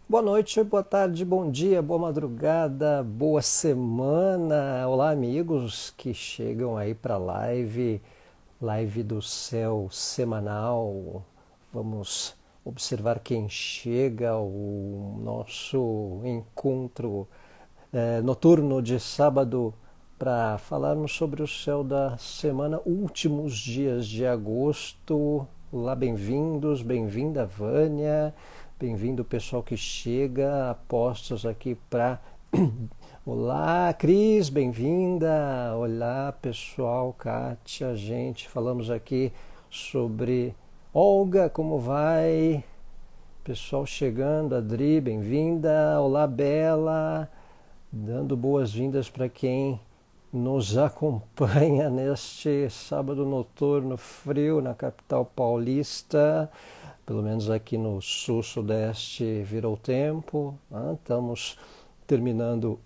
Boa noite, boa tarde, bom dia, boa madrugada, boa semana. Olá, amigos que chegam aí para live do céu semanal. Vamos observar quem chega, o nosso encontro noturno de sábado para falarmos sobre o céu da semana, últimos dias de agosto. Olá, bem-vindos, bem-vinda, Vânia. Bem-vindo o pessoal que chega, apostos aqui para. Olá, Cris, bem-vinda. Olá, pessoal, Kátia, gente. Falamos aqui sobre Olga, como vai? Pessoal chegando, Adri, bem-vinda. Olá, Bela. Dando boas-vindas para quem nos acompanha neste sábado noturno frio na capital paulista. Pelo menos aqui no sul-sudeste virou tempo. Estamos terminando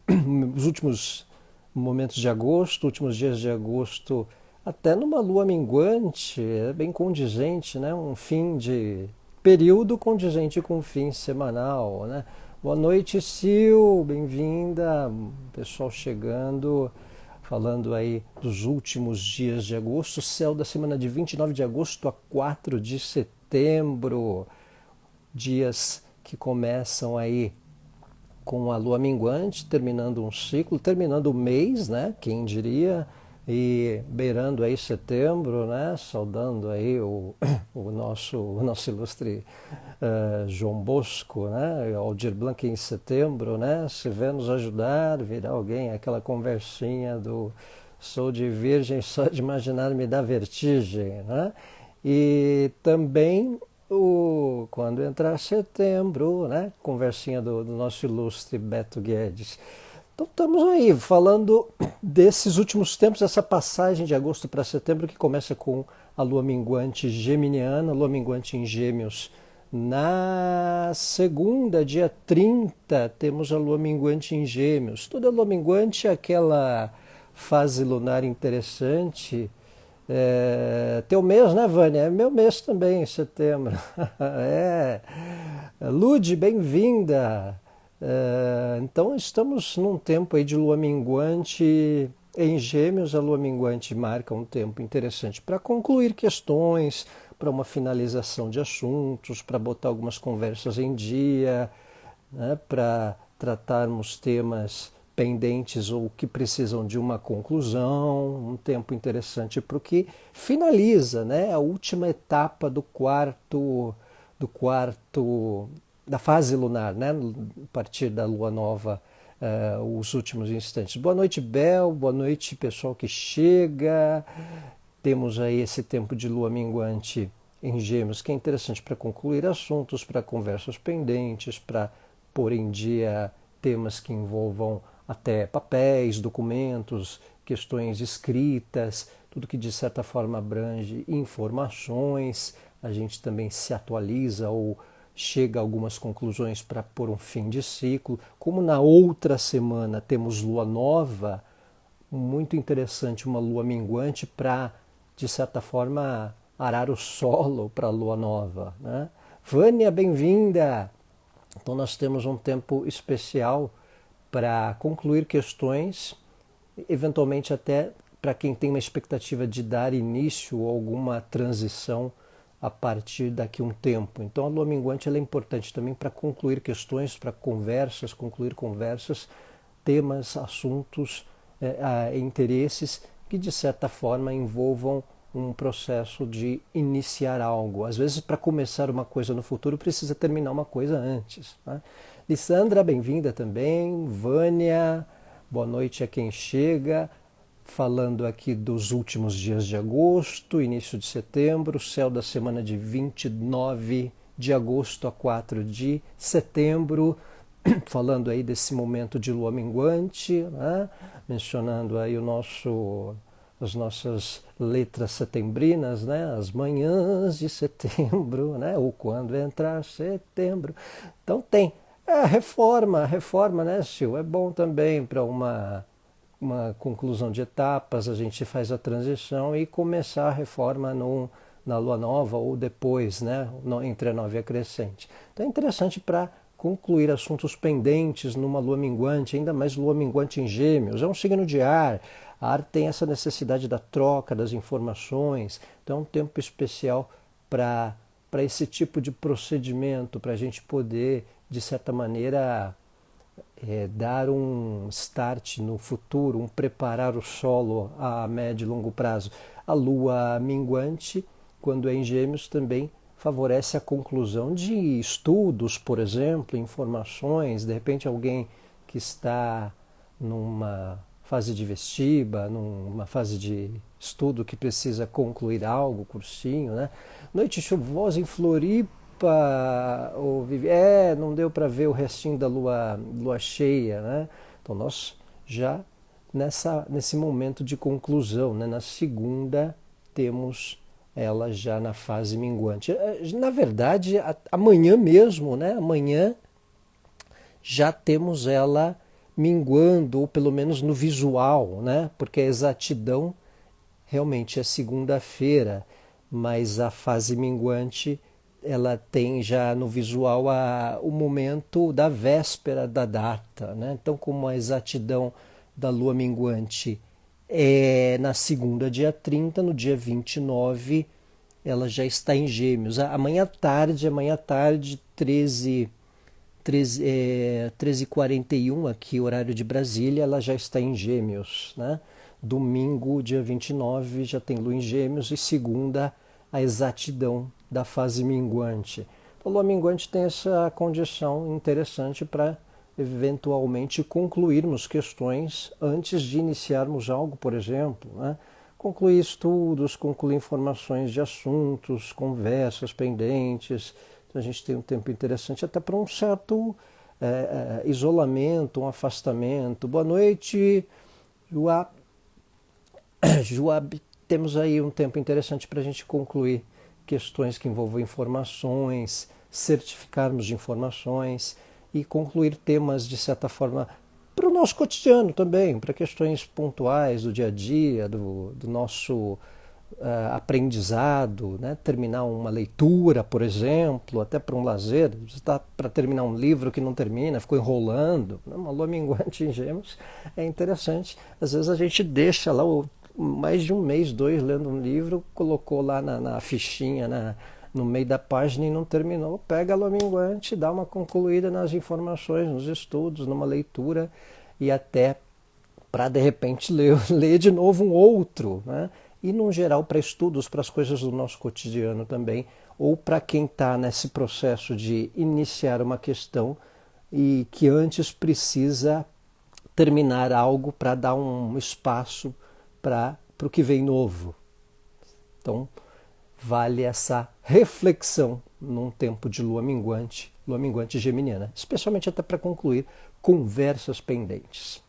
os últimos momentos de agosto, últimos dias de agosto, até numa lua minguante, é bem condizente, né? Um fim de período condizente com o fim semanal, né? Boa noite, Sil, bem-vinda, pessoal chegando, falando aí dos últimos dias de agosto, céu da semana de 29 de agosto a 4 de setembro, dias que começam aí com a lua minguante, terminando um ciclo, terminando o mês, né? Quem diria? E beirando aí setembro, né? Saudando aí o nosso ilustre João Bosco, né? Aldir Blanc em setembro, né? Se vier nos ajudar, virá alguém, aquela conversinha do sou de virgem, só de imaginar me dá vertigem, né? E também quando entrar setembro, né? Conversinha do nosso ilustre Beto Guedes. Então estamos aí falando desses últimos tempos, essa passagem de agosto para setembro que começa com a lua minguante geminiana, lua minguante em Gêmeos. Na segunda, dia 30, temos a lua minguante em Gêmeos. Toda lua minguante é aquela fase lunar interessante. Teu mês, né, Vânia? É meu mês também, em setembro. é. Lude, bem-vinda. Então estamos num tempo aí de lua minguante em Gêmeos. A lua minguante marca um tempo interessante para concluir questões, para uma finalização de assuntos, para botar algumas conversas em dia, né, para tratarmos temas pendentes ou que precisam de uma conclusão, um tempo interessante para o que finaliza, né, a última etapa do quarto da fase lunar, né, a partir da lua nova, os últimos instantes. Boa noite, Bel, boa noite, pessoal que chega. Temos aí esse tempo de lua minguante em Gêmeos, que é interessante para concluir assuntos, para conversas pendentes, para pôr em dia temas que envolvam até papéis, documentos, questões escritas, tudo que de certa forma abrange informações. A gente também se atualiza ou chega a algumas conclusões para pôr um fim de ciclo. Como na outra semana temos lua nova, muito interessante uma lua minguante para, de certa forma, arar o solo para a lua nova, né? Vânia, bem-vinda! Então nós temos um tempo especial para concluir questões, eventualmente até para quem tem uma expectativa de dar início a alguma transição a partir daqui a um tempo. Então a lua minguante ela é importante também para concluir questões, para concluir conversas, temas, assuntos, interesses que de certa forma envolvam um processo de iniciar algo. Às vezes, para começar uma coisa no futuro, precisa terminar uma coisa antes, né? Lissandra, bem-vinda também. Vânia, boa noite a quem chega. Falando aqui dos últimos dias de agosto, início de setembro, céu da semana de 29 de agosto a 4 de setembro, falando aí desse momento de lua minguante, né? Mencionando aí as nossas letras setembrinas, né? As manhãs de setembro, né? Ou quando entrar setembro. Então tem reforma, né, Sil? É bom também para uma conclusão de etapas, a gente faz a transição e começar a reforma na lua nova ou depois, né, entre a nova e a crescente. Então é interessante para concluir assuntos pendentes numa lua minguante, ainda mais lua minguante em Gêmeos. É um signo de ar. A ar tem essa necessidade da troca das informações, então é um tempo especial para esse tipo de procedimento, para a gente poder, de certa maneira, dar um start no futuro, preparar o solo a médio e longo prazo. A lua minguante, quando é em Gêmeos, também favorece a conclusão de estudos, por exemplo, informações. De repente alguém que está numa fase de vestiba, numa fase de estudo que precisa concluir algo, cursinho, né? Noite chuvosa em Floripa, não deu para ver o restinho da lua cheia, né? Então nós já nesse momento de conclusão, né? Na segunda temos ela já na fase minguante. Na verdade, amanhã mesmo, né? Amanhã já temos ela minguando, ou pelo menos no visual, né? Porque a exatidão realmente é segunda-feira, mas a fase minguante ela tem já no visual o momento da véspera da data, né? Então, como a exatidão da lua minguante é na segunda, dia 30, no dia 29, ela já está em Gêmeos. Amanhã à tarde 13h41 aqui, horário de Brasília, ela já está em Gêmeos, né? Domingo, dia 29, já tem lua em Gêmeos, e segunda, a exatidão da fase minguante. Então, a lua minguante tem essa condição interessante para eventualmente concluirmos questões antes de iniciarmos algo, por exemplo, né? Concluir estudos, concluir informações de assuntos, conversas pendentes. Então, a gente tem um tempo interessante até para um certo isolamento, um afastamento. Boa noite, Joab. Joab, temos aí um tempo interessante para a gente concluir questões que envolvam informações, certificarmos de informações e concluir temas, de certa forma, para o nosso cotidiano também, para questões pontuais do dia a dia, do nosso aprendizado, né? Terminar uma leitura, por exemplo, até para um lazer. Você está para terminar um livro que não termina, ficou enrolando. Uma lua minguante em Gêmeos é interessante. Às vezes a gente deixa lá mais de um mês, dois, lendo um livro, colocou lá na fichinha, no meio da página e não terminou. Pega a lua minguante, dá uma concluída nas informações, nos estudos, numa leitura, e até para de repente ler de novo um outro, né? E no geral para estudos, para as coisas do nosso cotidiano também, ou para quem está nesse processo de iniciar uma questão e que antes precisa terminar algo para dar um espaço para o que vem novo. Então, vale essa reflexão num tempo de lua minguante geminiana, especialmente até para concluir conversas pendentes.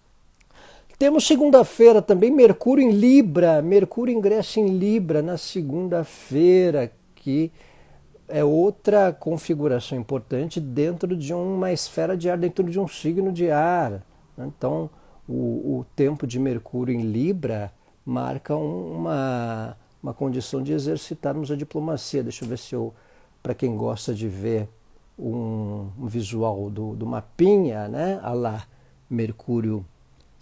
Temos segunda-feira também Mercúrio em Libra, Mercúrio ingressa em Libra na segunda-feira, que é outra configuração importante dentro de uma esfera de ar, dentro de um signo de ar. Então, o tempo de Mercúrio em Libra marca uma condição de exercitarmos a diplomacia. Deixa eu ver se para quem gosta de ver um visual do mapinha, né? Olha lá, Mercúrio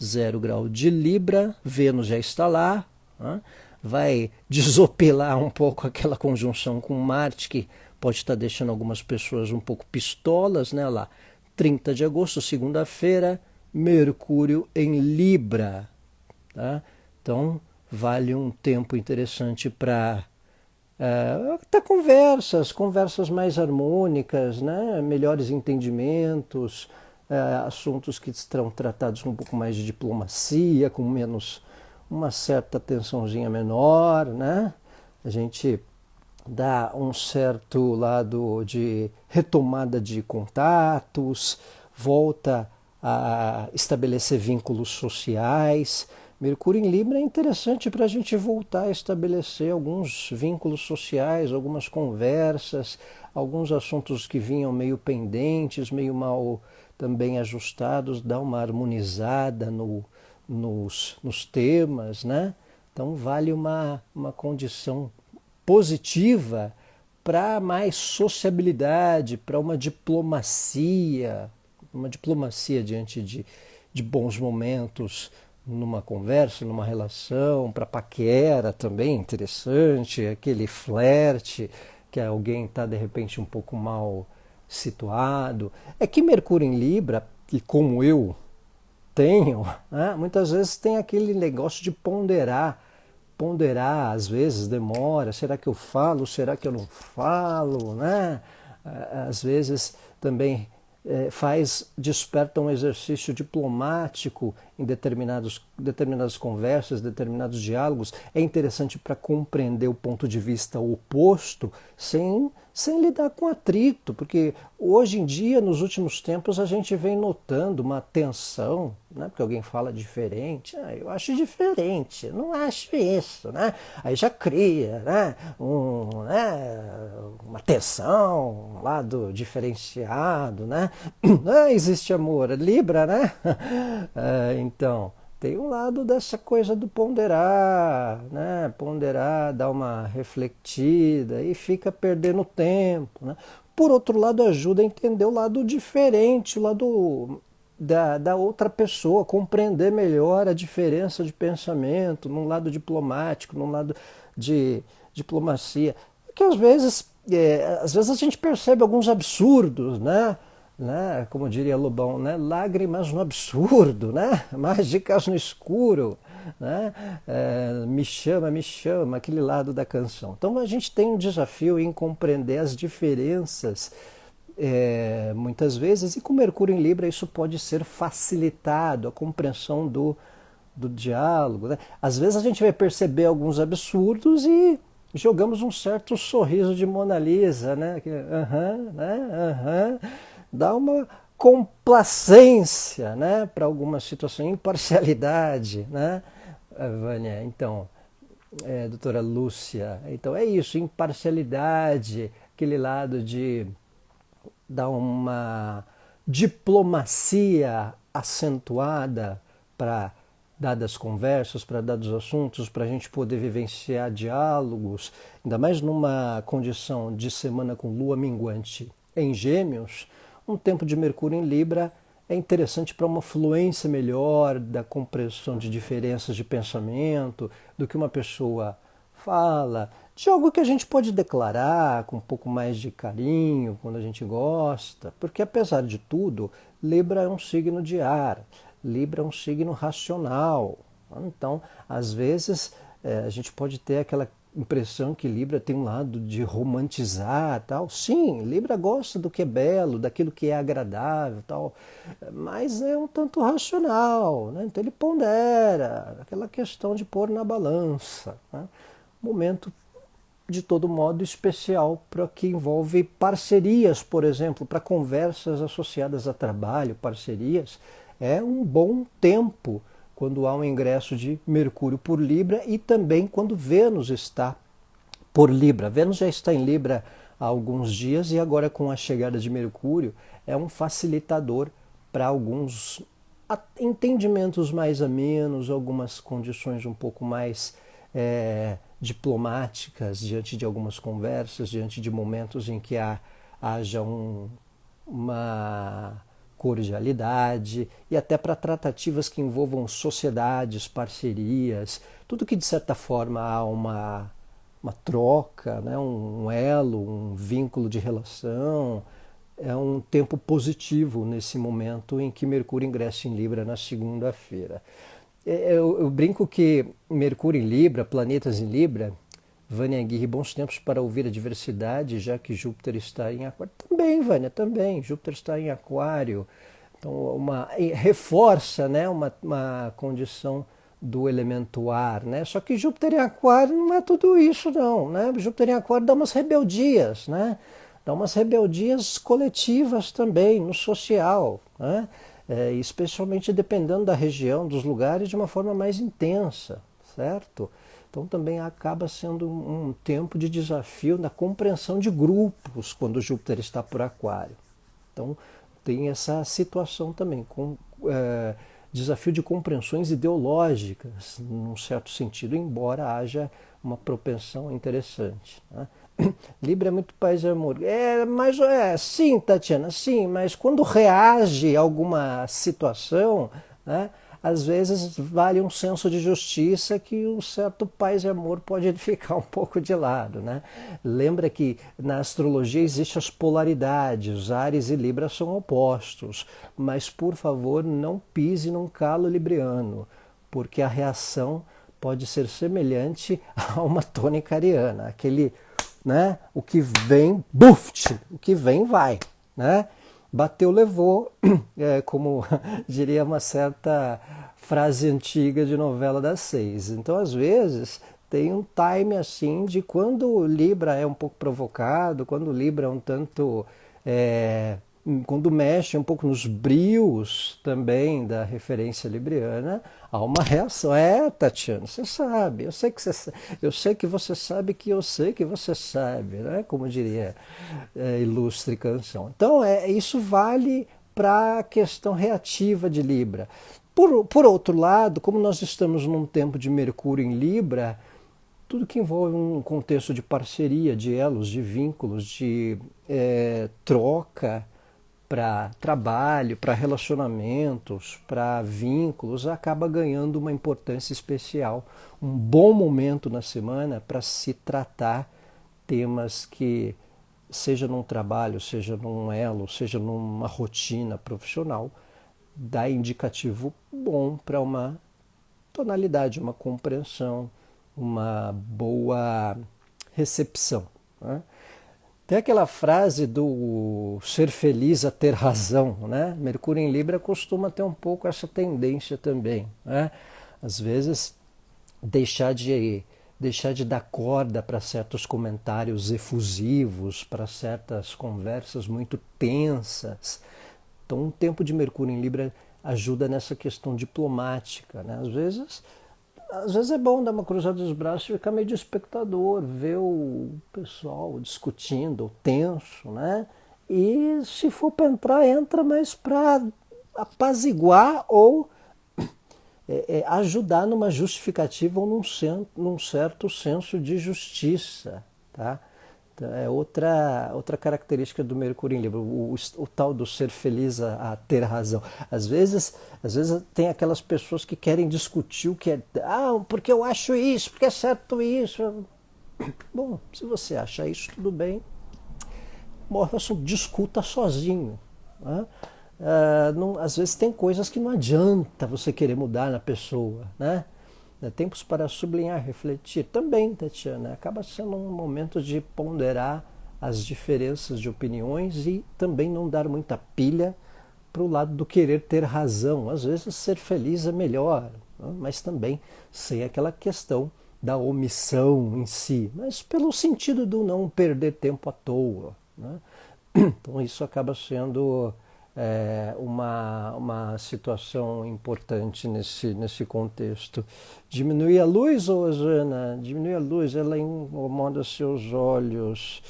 0 grau de Libra, Vênus já está lá, né? Vai desopilar um pouco aquela conjunção com Marte, que pode estar deixando algumas pessoas um pouco pistolas, né? Olha lá, 30 de agosto, segunda-feira, Mercúrio em Libra, tá? Então, vale um tempo interessante para até conversas mais harmônicas, né? Melhores entendimentos, assuntos que serão tratados com um pouco mais de diplomacia, com menos uma certa tensãozinha menor, né? A gente dá um certo lado de retomada de contatos, volta a estabelecer vínculos sociais. Mercúrio em Libra é interessante para a gente voltar a estabelecer alguns vínculos sociais, algumas conversas, alguns assuntos que vinham meio pendentes, meio mal também ajustados, dar uma harmonizada nos temas, né? Então vale uma condição positiva para mais sociabilidade, para uma diplomacia diante de bons momentos numa conversa, numa relação, para paquera também interessante, aquele flerte que alguém está de repente um pouco mal situado. É que Mercúrio em Libra, e como eu tenho, né, muitas vezes tem aquele negócio de ponderar, às vezes demora, será que eu falo, será que eu não falo, né? Às vezes também desperta um exercício diplomático em determinadas conversas, determinados diálogos. É interessante para compreender o ponto de vista oposto sem lidar com atrito, porque hoje em dia, nos últimos tempos, a gente vem notando uma tensão, né? Porque alguém fala diferente, eu acho diferente, não acho isso, né? Aí já cria, né? Uma tensão, um lado diferenciado, né? Não existe amor, Libra, né? Então, tem um lado dessa coisa do ponderar, né? Ponderar, dar uma refletida e fica perdendo tempo, né? Por outro lado, ajuda a entender o lado diferente, o lado da outra pessoa, compreender melhor a diferença de pensamento, num lado diplomático, num lado de diplomacia. Porque às vezes a gente percebe alguns absurdos, né? Como diria Lobão, né? Lágrimas no absurdo, né? Mágicas no escuro, né? Me chama, aquele lado da canção. Então a gente tem um desafio em compreender as diferenças muitas vezes, e com Mercúrio em Libra isso pode ser facilitado, a compreensão do diálogo, né? Às vezes a gente vai perceber alguns absurdos e jogamos um certo sorriso de Mona Lisa, né? Dá uma complacência, né, para alguma situação, imparcialidade, né, Vânia? Então, doutora Lúcia, então é isso, imparcialidade, aquele lado de dar uma diplomacia acentuada para dadas conversas, para dados assuntos, para a gente poder vivenciar diálogos, ainda mais numa condição de semana com lua minguante em Gêmeos. Um tempo de Mercúrio em Libra é interessante para uma fluência melhor da compreensão de diferenças de pensamento, do que uma pessoa fala, de algo que a gente pode declarar com um pouco mais de carinho, quando a gente gosta, porque apesar de tudo, Libra é um signo de ar, Libra é um signo racional. Então, às vezes, a gente pode ter aquela impressão que Libra tem um lado de romantizar, tal. Sim, Libra gosta do que é belo, daquilo que é agradável, tal, mas é um tanto racional, né? Então ele pondera, aquela questão de pôr na balança, né? Momento de todo modo especial para que envolve parcerias, por exemplo, para conversas associadas a trabalho, parcerias, é um bom tempo quando há um ingresso de Mercúrio por Libra e também quando Vênus está por Libra. Vênus já está em Libra há alguns dias e agora com a chegada de Mercúrio é um facilitador para alguns entendimentos mais amenos, algumas condições um pouco mais diplomáticas diante de algumas conversas, diante de momentos em que haja uma cordialidade e até para tratativas que envolvam sociedades, parcerias, tudo que de certa forma há uma troca, né? Um elo, um vínculo de relação. É um tempo positivo nesse momento em que Mercúrio ingressa em Libra na segunda-feira. Eu brinco que Mercúrio em Libra, planetas em Libra, Vânia Aguirre, bons tempos para ouvir a diversidade, já que Júpiter está em Aquário. Também, Vânia, também. Júpiter está em Aquário. Então, reforça, né, uma condição do elemento ar, né? Só que Júpiter em Aquário não é tudo isso, não, né? Júpiter em Aquário dá umas rebeldias, né? Dá umas rebeldias coletivas também, no social, né? Especialmente dependendo da região, dos lugares, de uma forma mais intensa, certo? Então também acaba sendo um tempo de desafio na compreensão de grupos quando Júpiter está por Aquário. Então tem essa situação também, desafio de compreensões ideológicas, num certo sentido, embora haja uma propensão interessante, né? Libra é muito paz e amor. Sim, Tatiana, sim, mas quando reage a alguma situação, né, às vezes vale um senso de justiça que um certo paz e amor pode ficar um pouco de lado, né? Lembra que na astrologia existem as polaridades, Áries e Libra são opostos, mas por favor não pise num calo libriano, porque a reação pode ser semelhante a uma tônica ariana, aquele, né, o que vem, buft, o que vem vai, né? Bateu, levou, como diria uma certa frase antiga de novela das 6. Então, às vezes, tem um time assim de quando o Libra é um pouco provocado, quando o Libra é um tanto. É, quando mexe um pouco nos brios também da referência libriana, há uma reação. Tatiana, você sabe, eu sei que você sabe que eu sei que você sabe, né? Como diria ilustre canção. Então, isso vale para a questão reativa de Libra. Por outro lado, como nós estamos num tempo de Mercúrio em Libra, tudo que envolve um contexto de parceria, de elos, de vínculos, de troca para trabalho, para relacionamentos, para vínculos, acaba ganhando uma importância especial. Um bom momento na semana para se tratar temas que, seja num trabalho, seja num elo, seja numa rotina profissional, dá indicativo bom para uma tonalidade, uma compreensão, uma boa recepção, né? Tem aquela frase do ser feliz a ter razão, né? Mercúrio em Libra costuma ter um pouco essa tendência também, né? Às vezes deixar de dar corda para certos comentários efusivos, para certas conversas muito tensas. Então, um tempo de Mercúrio em Libra ajuda nessa questão diplomática, né? Às vezes é bom dar uma cruzada dos braços e ficar meio de espectador, ver o pessoal discutindo, tenso, né? E se for para entrar, entra, mas para apaziguar ou ajudar numa justificativa ou num certo senso de justiça, tá? Então, é outra característica do Mercúrio em Libra, o tal do ser feliz a ter razão. Às vezes tem aquelas pessoas que querem discutir o que é, porque eu acho isso, porque é certo isso. Bom, se você acha isso, tudo bem. Discuta sozinho, né? Às vezes tem coisas que não adianta você querer mudar na pessoa, né? Tempos para sublinhar, refletir. Também, Tatiana, acaba sendo um momento de ponderar as diferenças de opiniões e também não dar muita pilha para o lado do querer ter razão. Às vezes ser feliz é melhor, né? Mas também sem aquela questão da omissão em si, mas pelo sentido do não perder tempo à toa, né? Então isso acaba sendo uma situação importante nesse contexto. Diminuir a luz, Osana? Diminuir a luz, ela incomoda seus olhos.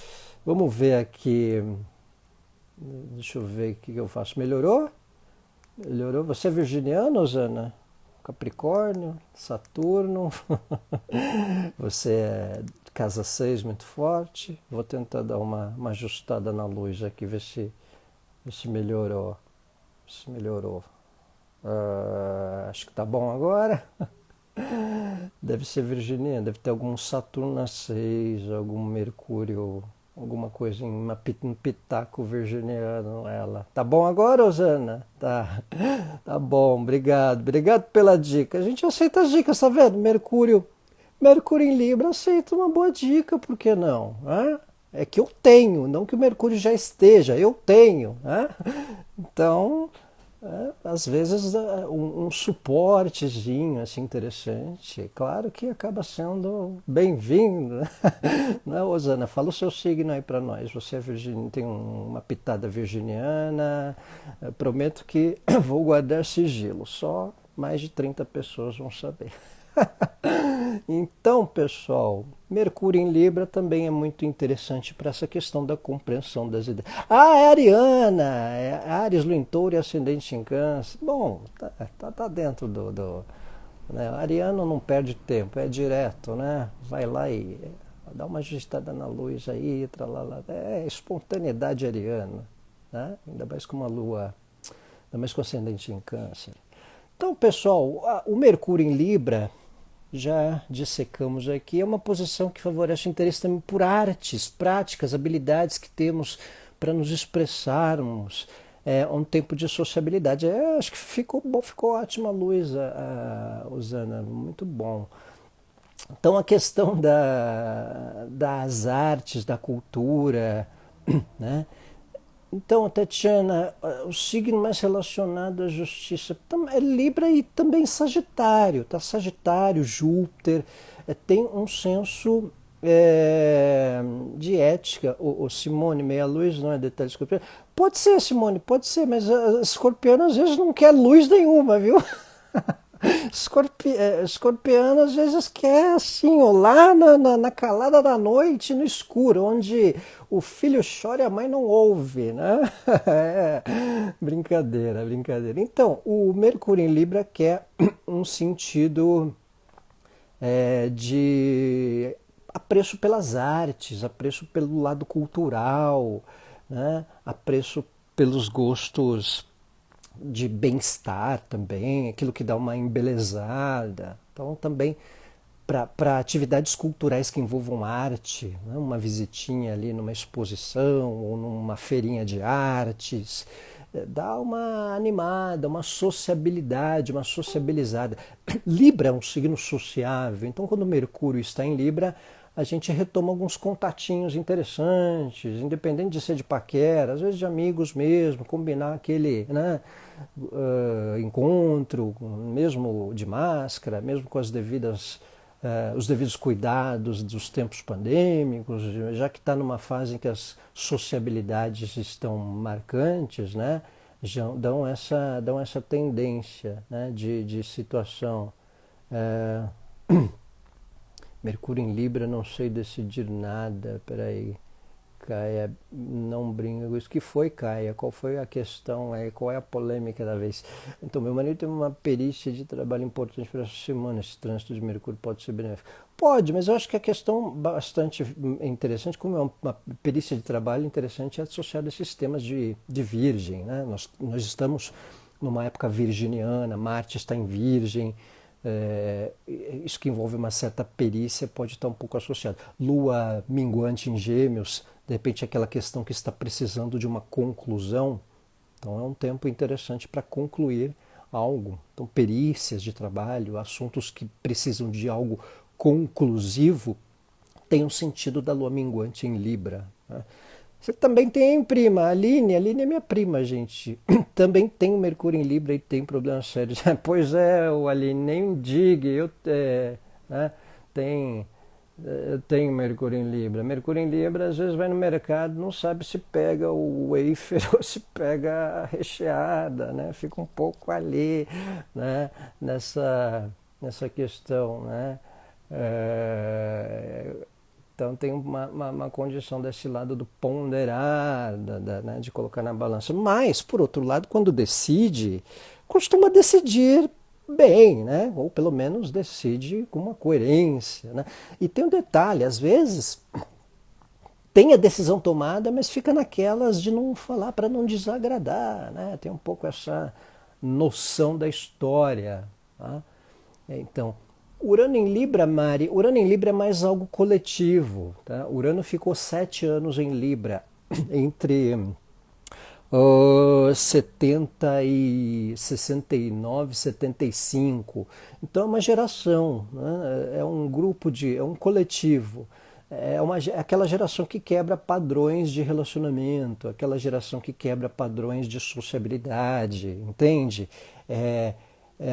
Vamos ver aqui. Deixa eu ver o que eu faço. Melhorou? Melhorou. Você é virginiano, Osana? Capricórnio, Saturno. Você é casa 6 muito forte. Vou tentar dar uma ajustada na luz aqui, ver se melhorou. Se melhorou. Acho que tá bom agora. Deve ser virginiano, deve ter algum Saturno na 6, algum Mercúrio, alguma coisa um pitaco virginiano ela. Tá bom agora, Osana? Tá bom, obrigado. Obrigado pela dica. A gente aceita as dicas, tá vendo? Mercúrio em Libra aceita uma boa dica, por que não? É que eu tenho, não que o Mercúrio já esteja, eu tenho, né? Então, às vezes um suportezinho assim interessante, claro que acaba sendo bem-vindo, né, Osana? Fala o seu signo aí para nós. Você é virginiano, tem uma pitada virginiana. Eu prometo que vou guardar sigilo, só mais de 30 pessoas vão saber. Então, pessoal, Mercúrio em Libra também é muito interessante para essa questão da compreensão das ideias. É Ariana, é Áries, Lua em Touro e Ascendente em Câncer. Bom, tá dentro né? Ariano não perde tempo, é direto, né? Vai lá e dá uma ajustada na luz aí, tralala. É espontaneidade ariana, né? Ainda mais com uma lua, ainda mais com ascendente em câncer. Então, pessoal, o Mercúrio em Libra, já dissecamos aqui, é uma posição que favorece o interesse também por artes, práticas, habilidades que temos para nos expressarmos, um tempo de sociabilidade. Acho que ficou bom, ficou ótima luz, Osana, muito bom. Então a questão das artes, da cultura, né? Então, Tatiana, o signo mais relacionado à justiça é Libra e também Sagitário, tá? Sagitário, Júpiter, tem um senso de ética. O Simone Meia Luz não é detalhe escorpiano. Pode ser, Simone, pode ser, mas a escorpiano às vezes não quer luz nenhuma, viu? Escorpiano às vezes quer assim, ó, lá na calada da noite, no escuro, onde o filho chora e a mãe não ouve, né? Brincadeira, brincadeira. Então, o Mercúrio em Libra quer um sentido de apreço pelas artes, apreço pelo lado cultural, né? Apreço pelos gostos de bem-estar também, aquilo que dá uma embelezada. Então, também para atividades culturais que envolvam arte, né? Uma visitinha ali numa exposição ou numa feirinha de artes, dá uma animada, uma sociabilidade, uma sociabilizada. Libra é um signo sociável, então quando Mercúrio está em Libra, a gente retoma alguns contatinhos interessantes, independente de ser de paquera, às vezes de amigos mesmo, combinar aquele, né, encontro, mesmo de máscara, mesmo com as devidas, os devidos cuidados dos tempos pandêmicos, já que está numa fase em que as sociabilidades estão marcantes, né, já dão essa tendência, né, de situação. Mercúrio em Libra, não sei decidir nada. Peraí, Caia, não brinca com isso. Que foi, Caia? Qual foi a questão aí? Qual é a polêmica da vez? Então, meu marido tem uma perícia de trabalho importante para essa semana. Esse trânsito de Mercúrio pode ser benéfico? Pode, mas eu acho que a questão bastante interessante, como é uma perícia de trabalho interessante, é associada a esses temas de Virgem, né? Nós estamos numa época virginiana, Marte está em Virgem. Isso que envolve uma certa perícia pode estar um pouco associado. Lua minguante em Gêmeos, de repente aquela questão que está precisando de uma conclusão, então é um tempo interessante para concluir algo. Então perícias de trabalho, assuntos que precisam de algo conclusivo, tem um sentido da lua minguante em Libra, né? Você também tem prima, a Aline é minha prima, gente. Também tem o Mercúrio em Libra e tem problemas sérios. Pois é, o Aline, nem diga, né, eu tenho Mercúrio em Libra. Mercúrio em Libra, às vezes vai no mercado, não sabe se pega o wafer ou se pega a recheada, né? Fica um pouco ali, né, nessa questão, né? Então tem uma condição desse lado do ponderar, né, de colocar na balança. Mas, por outro lado, quando decide, costuma decidir bem, né? Ou pelo menos decide com uma coerência, né? E tem um detalhe, às vezes tem a decisão tomada, mas fica naquelas de não falar para não desagradar, né? Tem um pouco essa noção da história, tá? Então, Urano em Libra, Mari, Urano em Libra é mais algo coletivo, tá? Urano ficou 7 anos em Libra, entre 70 e 69, 75. Então é uma geração, né? É um grupo é um coletivo. É aquela geração que quebra padrões de relacionamento, aquela geração que quebra padrões de sociabilidade, entende? É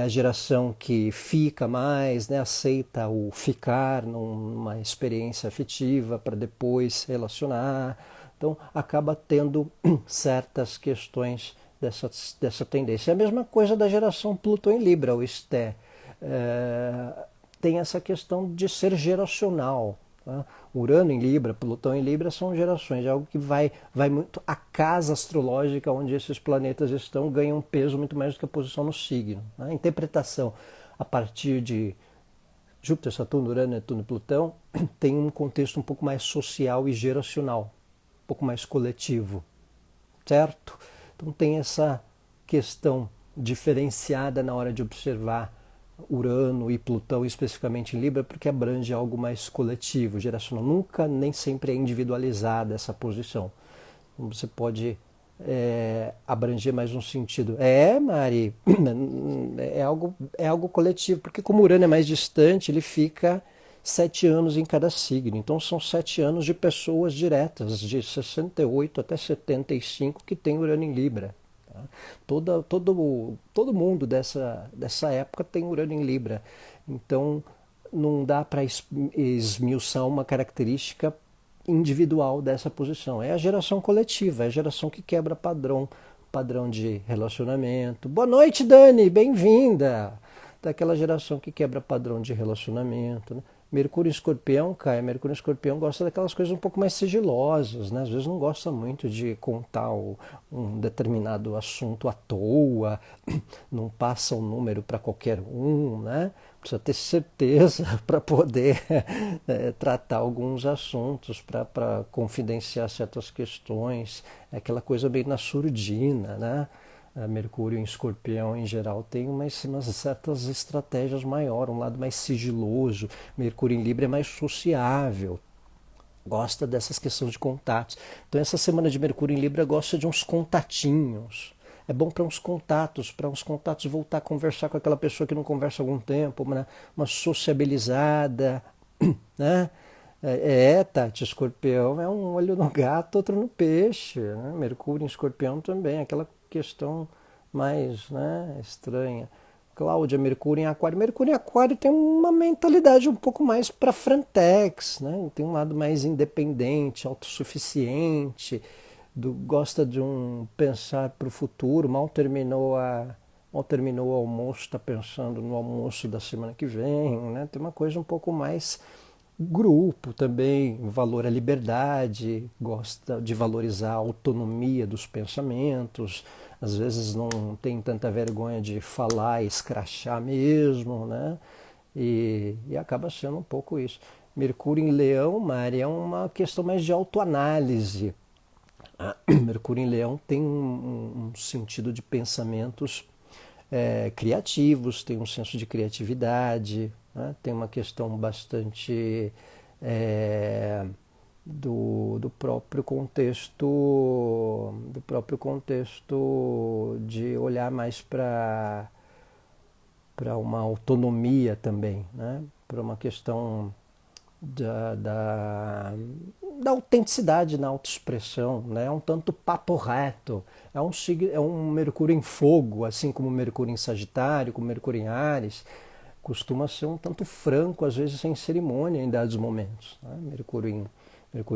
a geração que fica mais, né, aceita o ficar numa experiência afetiva para depois se relacionar. Então acaba tendo certas questões dessa tendência. É a mesma coisa da geração Plutão em Libra, o Esté. Tem essa questão de ser geracional. Tá? Urano em Libra, Plutão em Libra são gerações, é algo que vai muito. A casa astrológica onde esses planetas estão ganha um peso muito mais do que a posição no signo. Né? A interpretação a partir de Júpiter, Saturno, Urano, Netuno e Plutão tem um contexto um pouco mais social e geracional, um pouco mais coletivo, certo? Então tem essa questão diferenciada na hora de observar Urano e Plutão, especificamente em Libra, porque abrange algo mais coletivo, geracional. Nunca, nem sempre é individualizada essa posição. Você pode abranger mais um sentido. Mari, é algo coletivo, porque como Urano é mais distante, ele fica 7 anos em cada signo. Então são 7 anos de pessoas diretas, de 68 até 75, que tem Urano em Libra. Tá? Todo mundo dessa época tem Urano em Libra. Então não dá para esmiuçar uma característica individual dessa posição. É a geração coletiva, é a geração que quebra padrão de relacionamento. Boa noite, Dani, bem-vinda! Daquela geração que quebra padrão de relacionamento, né? Mercúrio em Escorpião, Mercúrio em Escorpião gosta daquelas coisas um pouco mais sigilosas, né? Às vezes não gosta muito de contar um determinado assunto à toa, não passa o número para qualquer um, né? Precisa ter certeza para poder tratar alguns assuntos, para confidenciar certas questões, é aquela coisa bem na surdina, né? Mercúrio em Escorpião, em geral, tem umas certas estratégias maiores, um lado mais sigiloso. Mercúrio em Libra é mais sociável, gosta dessas questões de contatos. Então, essa semana de Mercúrio em Libra gosta de uns contatinhos. É bom para uns contatos voltar a conversar com aquela pessoa que não conversa há algum tempo, uma sociabilizada, né? Tati, Escorpião é um olho no gato, outro no peixe, né? Mercúrio em Escorpião também, aquela questão mais, né, estranha. Cláudia, Mercúrio em Aquário. Mercúrio em Aquário tem uma mentalidade um pouco mais para frentex, né? Tem um lado mais independente, autossuficiente, gosta de pensar para o futuro. Mal terminou o almoço, está pensando no almoço da semana que vem, né? Tem uma coisa um pouco mais grupo também, valor à liberdade, gosta de valorizar a autonomia dos pensamentos, às vezes não tem tanta vergonha de falar e escrachar mesmo, né? E acaba sendo um pouco isso. Mercúrio em Leão, Mari, é uma questão mais de autoanálise. Mercúrio em Leão tem um sentido de pensamentos criativos, tem um senso de criatividade, né? Tem uma questão bastante do próprio contexto de olhar mais para uma autonomia também, né? Para uma questão da autenticidade na autoexpressão, né? É um tanto papo reto, é um Mercúrio em fogo, assim como Mercúrio em Sagitário, como Mercúrio em Áries, costuma ser um tanto franco, às vezes sem cerimônia em dados momentos, né? Mercúrio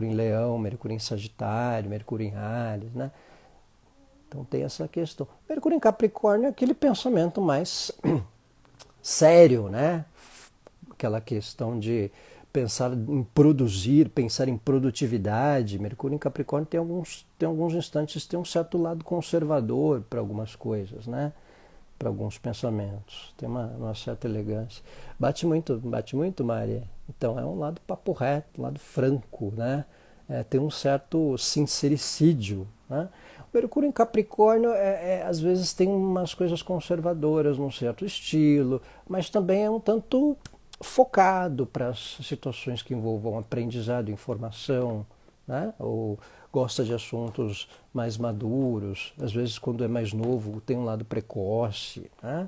em Leão, Mercúrio em Sagitário, Mercúrio em Áries, né? Então tem essa questão. Mercúrio em Capricórnio é aquele pensamento mais sério, né? Aquela questão de pensar em produzir, pensar em produtividade. Mercúrio em Capricórnio tem alguns instantes, tem um certo lado conservador para algumas coisas, né? Para alguns pensamentos. Tem uma certa elegância. Bate muito, Maria. Então é um lado papo reto, um lado franco, né? Tem um certo sincericídio, né? O Mercúrio em Capricórnio às vezes tem umas coisas conservadoras num certo estilo, mas também é um tanto focado para as situações que envolvam aprendizado, informação, né? Ou gosta de assuntos mais maduros, às vezes quando é mais novo tem um lado precoce, né?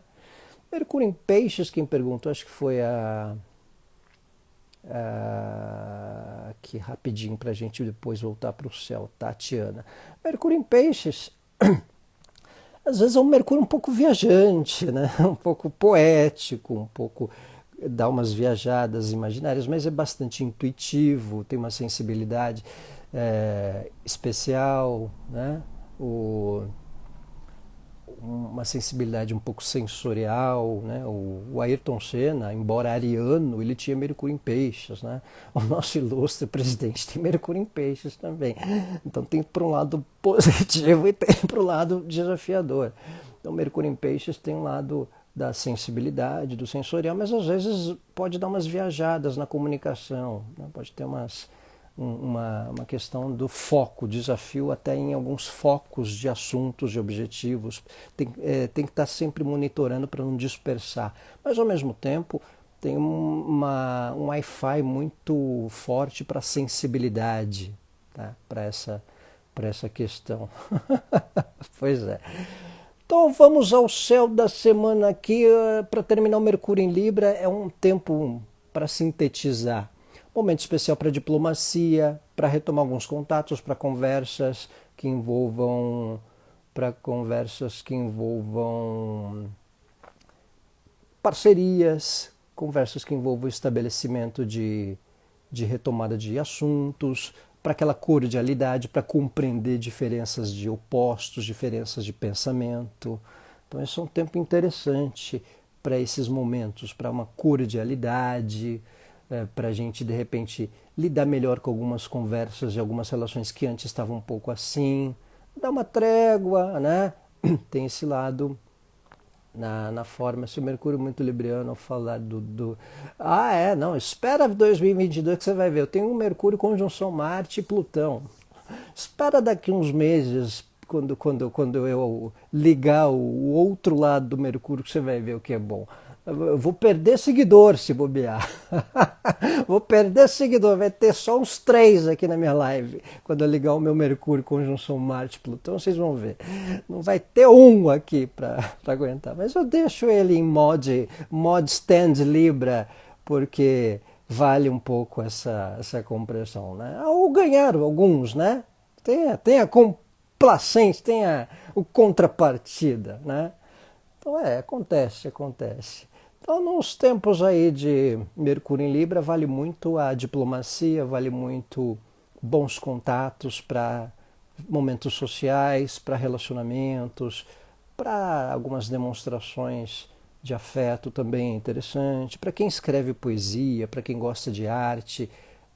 Mercúrio em Peixes, quem perguntou, acho que foi aqui rapidinho para a gente depois voltar para o céu, Tatiana. Mercúrio em Peixes, às vezes é um Mercúrio um pouco viajante, né? Um pouco poético, um pouco dá umas viajadas imaginárias, mas é bastante intuitivo, tem uma sensibilidade especial, né? Uma sensibilidade um pouco sensorial, né? O Ayrton Senna, embora ariano, ele tinha Mercúrio em Peixes, né? O nosso ilustre presidente tem Mercúrio em Peixes também. Então tem para um lado positivo e tem para o lado desafiador. Então Mercúrio em Peixes tem um lado da sensibilidade, do sensorial, mas às vezes pode dar umas viajadas na comunicação, né? Pode ter uma questão do foco, desafio até em alguns focos de assuntos, de objetivos. Tem que estar sempre monitorando para não dispersar. Mas ao mesmo tempo tem um Wi-Fi muito forte para sensibilidade, tá? Para essa questão. Pois é. Então vamos ao céu da semana aqui. Para terminar, o Mercúrio em Libra é um tempo para sintetizar. Momento especial para diplomacia, para retomar alguns contatos, para conversas que envolvam parcerias, conversas que envolvam o estabelecimento de retomada de assuntos, para aquela cordialidade, para compreender diferenças de opostos, diferenças de pensamento. Então esse é um tempo interessante para esses momentos, para uma cordialidade, para a gente de repente lidar melhor com algumas conversas e algumas relações que antes estavam um pouco assim, dar uma trégua, né? Tem esse lado na forma, se o Mercúrio muito libriano falar não, espera 2022 que você vai ver, eu tenho um Mercúrio conjunção Marte e Plutão, espera daqui uns meses, quando eu ligar o outro lado do Mercúrio, que você vai ver o que é bom. Eu vou perder seguidor se bobear. Vou perder seguidor. Vai ter só uns 3 aqui na minha live. Quando eu ligar o meu Mercúrio conjunção Marte-Plutão, vocês vão ver. Não vai ter um aqui para aguentar. Mas eu deixo ele em mod stand Libra, porque vale um pouco essa compressão, né? Ou ganharam alguns, né? Tem a complacência, tem o contrapartida, né? Então acontece. Então, nos tempos aí de Mercúrio em Libra, vale muito a diplomacia, vale muito bons contatos para momentos sociais, para relacionamentos, para algumas demonstrações de afeto também é interessante. Para quem escreve poesia, para quem gosta de arte,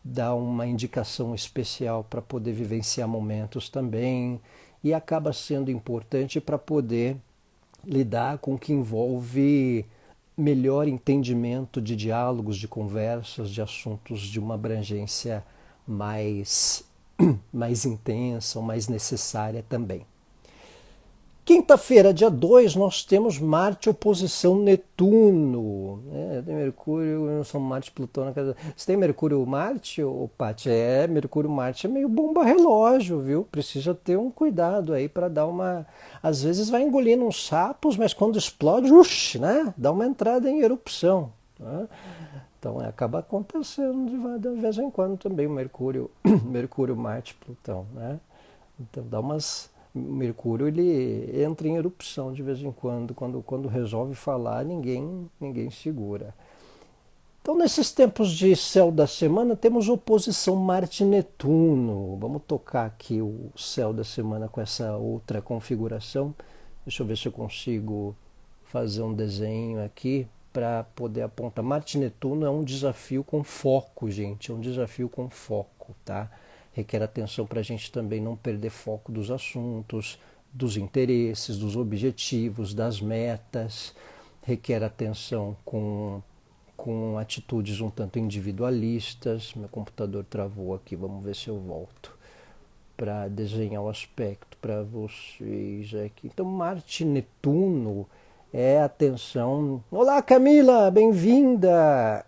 dá uma indicação especial para poder vivenciar momentos também. E acaba sendo importante para poder lidar com o que envolve melhor entendimento de diálogos, de conversas, de assuntos de uma abrangência mais intensa ou mais necessária também. Quinta-feira, dia 2, nós temos Marte oposição Netuno. Tem Mercúrio, São Marte, Plutão na casa. Você tem Mercúrio-Marte, Paty? Mercúrio-Marte é meio bomba-relógio, viu? Precisa ter um cuidado aí para dar uma... Às vezes vai engolindo uns sapos, mas quando explode, né? Dá uma entrada em erupção. Né? Então acaba acontecendo de vez em quando também o Mercúrio, Marte, Plutão, né? Então dá umas... Mercúrio ele entra em erupção de vez em quando resolve falar, ninguém segura. Então, nesses tempos de céu da semana, temos oposição Marte-Netuno. Vamos tocar aqui o céu da semana com essa outra configuração. Deixa eu ver se eu consigo fazer um desenho aqui para poder apontar. Marte-Netuno é um desafio com foco, gente. É um desafio com foco, tá? Requer atenção para a gente também não perder foco dos assuntos, dos interesses, dos objetivos, das metas. Requer atenção com atitudes um tanto individualistas. Meu computador travou aqui, vamos ver se eu volto para desenhar o aspecto para vocês aqui. Então, Marte-Netuno é atenção... Olá, Camila, bem-vinda!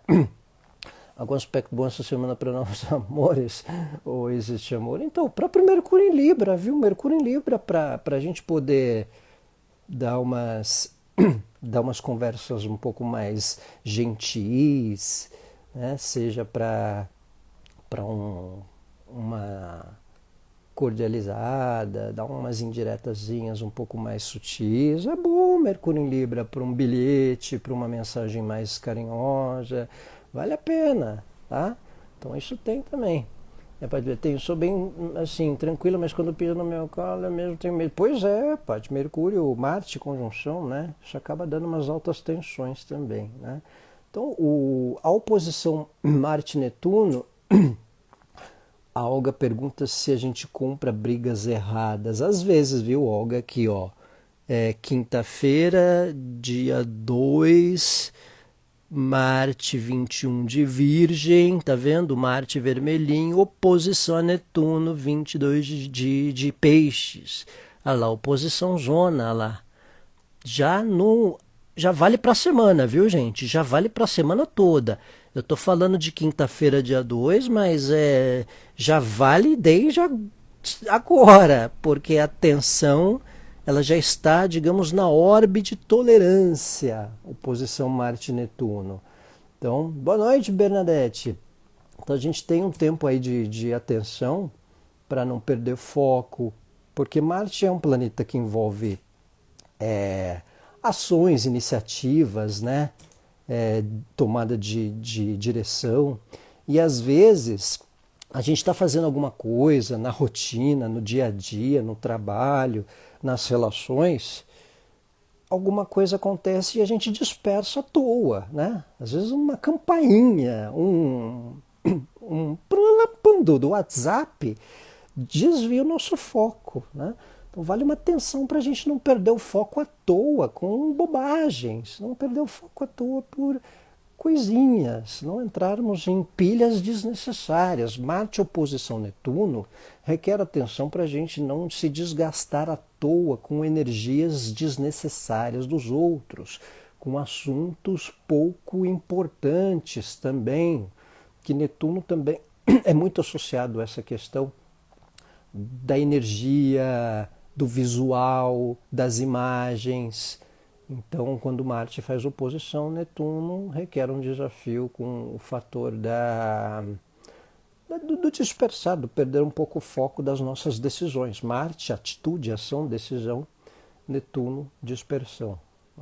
Algum aspecto bom essa semana para nossos amores? Ou existe amor? Então, o próprio Mercúrio em Libra, viu? Mercúrio em Libra para a gente poder dar umas conversas um pouco mais gentis, né? Seja para uma cordializada, dar umas indiretazinhas um pouco mais sutis. É bom Mercúrio em Libra para um bilhete, para uma mensagem mais carinhosa. Vale a pena, tá? Então isso tem também. Eu sou bem assim, tranquilo, mas quando piso no meu colo eu mesmo tenho medo. Pois é, Paty, Mercúrio, Marte, conjunção, né? Isso acaba dando umas altas tensões também, né? Então, a oposição Marte-Netuno, a Olga pergunta se a gente compra brigas erradas. Às vezes, viu, Olga, aqui, ó. Quinta-feira, dia 2, Marte 21 de Virgem, tá vendo? Marte vermelhinho, oposição a Netuno 22 de Peixes. Olha lá, oposição zona, olha lá. Já no já vale para a semana, viu, gente? Já vale para a semana toda. Eu tô falando de quinta-feira, dia 2, mas já vale desde agora, porque a tensão ela já está, digamos, na órbita de tolerância, oposição Marte-Netuno. Então, boa noite, Bernadette. Então a gente tem um tempo aí de atenção para não perder foco, porque Marte é um planeta que envolve ações, iniciativas, né? Tomada de direção. E às vezes a gente está fazendo alguma coisa na rotina, no dia a dia, no trabalho, nas relações, alguma coisa acontece e a gente dispersa à toa, né? Às vezes uma campainha, um do WhatsApp desvia o nosso foco, né? Então vale uma atenção para a gente não perder o foco à toa com bobagens, não perder o foco à toa por coisinhas, não entrarmos em pilhas desnecessárias. Marte oposição Netuno requer atenção para a gente não se desgastar à toa com energias desnecessárias dos outros, com assuntos pouco importantes também, que Netuno também é muito associado a essa questão da energia, do visual, das imagens. Então, quando Marte faz oposição, Netuno requer um desafio com o fator do dispersar, do perder um pouco o foco das nossas decisões. Marte, atitude, ação, decisão. Netuno, dispersão.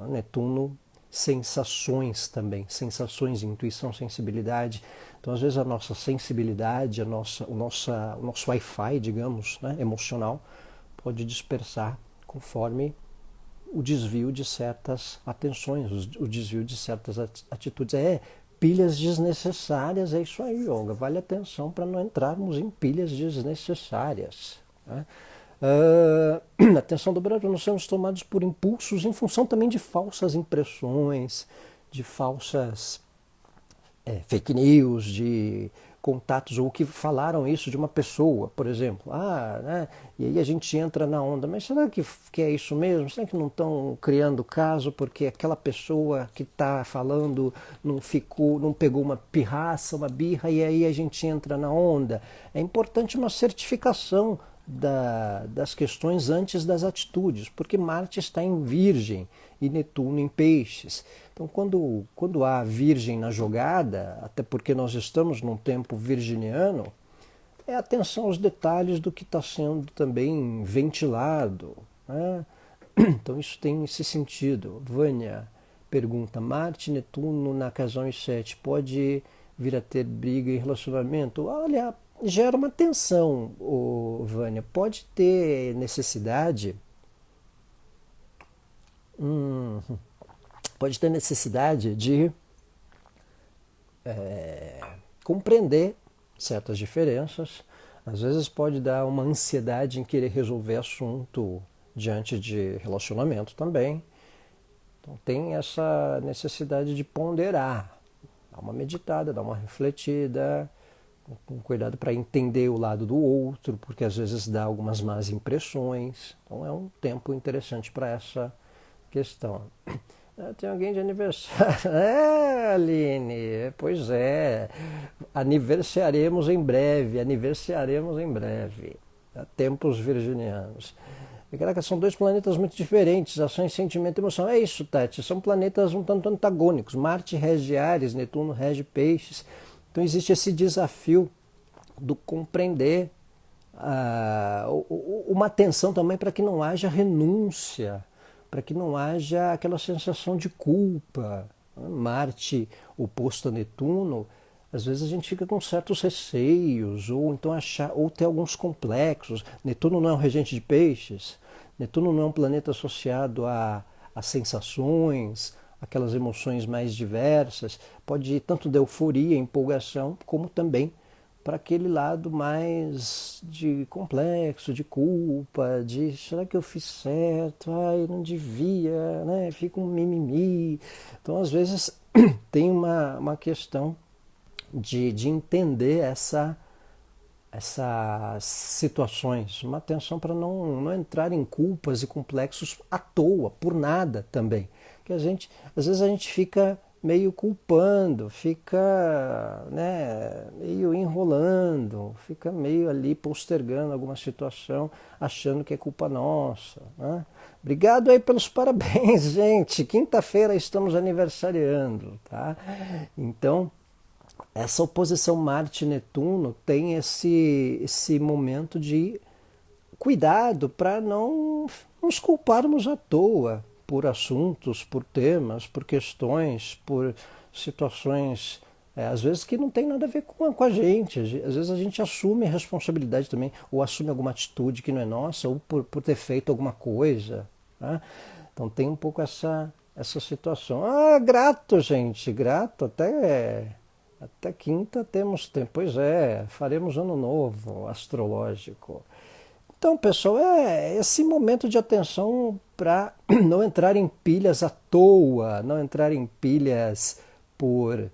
Netuno, sensações também. Sensações, intuição, sensibilidade. Então, às vezes, a nossa sensibilidade, o nosso Wi-Fi, digamos, né, emocional, pode dispersar conforme o desvio de certas atenções, o desvio de certas atitudes. Pilhas desnecessárias, é isso aí, Olga. Vale atenção para não entrarmos em pilhas desnecessárias. Né? Atenção do Brasil, nós somos tomados por impulsos em função também de falsas impressões, de falsas fake news, de contatos, ou que falaram isso de uma pessoa, por exemplo. Né? E aí a gente entra na onda, mas será que é isso mesmo? Será que não estão criando caso porque aquela pessoa que está falando não pegou uma pirraça, uma birra, e aí a gente entra na onda? É importante uma certificação das questões antes das atitudes, porque Marte está em Virgem e Netuno em Peixes. Então, quando há Virgem na jogada, até porque nós estamos num tempo virginiano, é atenção aos detalhes do que está sendo também ventilado. Né? Então, isso tem esse sentido. Vânia pergunta, Marte e Netuno na Casal em 7 pode vir a ter briga em relacionamento? Olha, gera uma tensão, Vânia. Pode ter necessidade de compreender certas diferenças. Às vezes pode dar uma ansiedade em querer resolver assunto diante de relacionamento também. Então tem essa necessidade de ponderar, dar uma meditada, dar uma refletida, com cuidado para entender o lado do outro, porque às vezes dá algumas más impressões. Então é um tempo interessante para essa questão. Tem alguém de aniversário. Aline, pois é. Aniversaremos em breve. Tempos virginianos. E, caraca, são dois planetas muito diferentes, ação, sentimento e emoção. É isso, Tati. São planetas um tanto antagônicos. Marte rege Áries, Netuno rege Peixes. Então existe esse desafio do compreender uma atenção também para que não haja renúncia, para que não haja aquela sensação de culpa. Marte oposto a Netuno, às vezes a gente fica com certos receios, ou então ou ter alguns complexos. Netuno não é um regente de peixes, Netuno não é um planeta associado a sensações, aquelas emoções mais diversas. Pode ir tanto de euforia, empolgação, como também para aquele lado mais de complexo, de culpa, de será que eu fiz certo? Ai, não devia, né? Fica um mimimi. Então, às vezes, tem uma questão de entender essas situações, uma atenção para não entrar em culpas e complexos à toa, por nada também. Que às vezes a gente fica meio culpando, fica, né, meio enrolando, fica meio ali postergando alguma situação, achando que é culpa nossa, né? Obrigado aí pelos parabéns, gente. Quinta-feira estamos aniversariando, tá? Então, essa oposição Marte-Netuno tem esse momento de cuidado para não nos culparmos à toa por assuntos, por temas, por questões, por situações, às vezes que não tem nada a ver com a gente. Às vezes a gente assume a responsabilidade também, ou assume alguma atitude que não é nossa, ou por ter feito alguma coisa. Tá? Então tem um pouco essa situação. Ah, grato, gente, grato, até quinta temos tempo. Pois é, faremos ano novo astrológico. Então, pessoal, é esse momento de atenção para não entrar em pilhas à toa, não entrar em pilhas por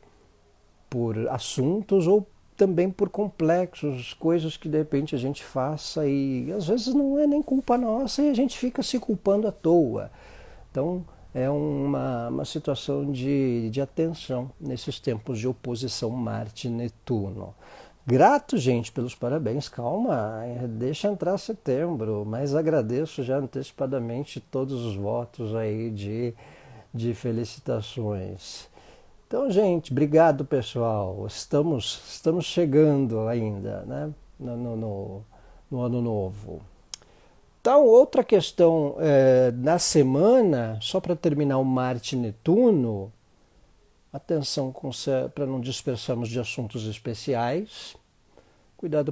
assuntos ou também por complexos, coisas que de repente a gente faça e às vezes não é nem culpa nossa e a gente fica se culpando à toa. Então, é uma situação de atenção nesses tempos de oposição Marte-Netuno. Grato, gente, pelos parabéns. Calma, deixa entrar setembro, mas agradeço já antecipadamente todos os votos aí de felicitações. Então, gente, obrigado, pessoal. Estamos chegando ainda, né, no ano novo. Então, outra questão na semana, só para terminar o Marte e Netuno, atenção para não dispersarmos de assuntos especiais, cuidado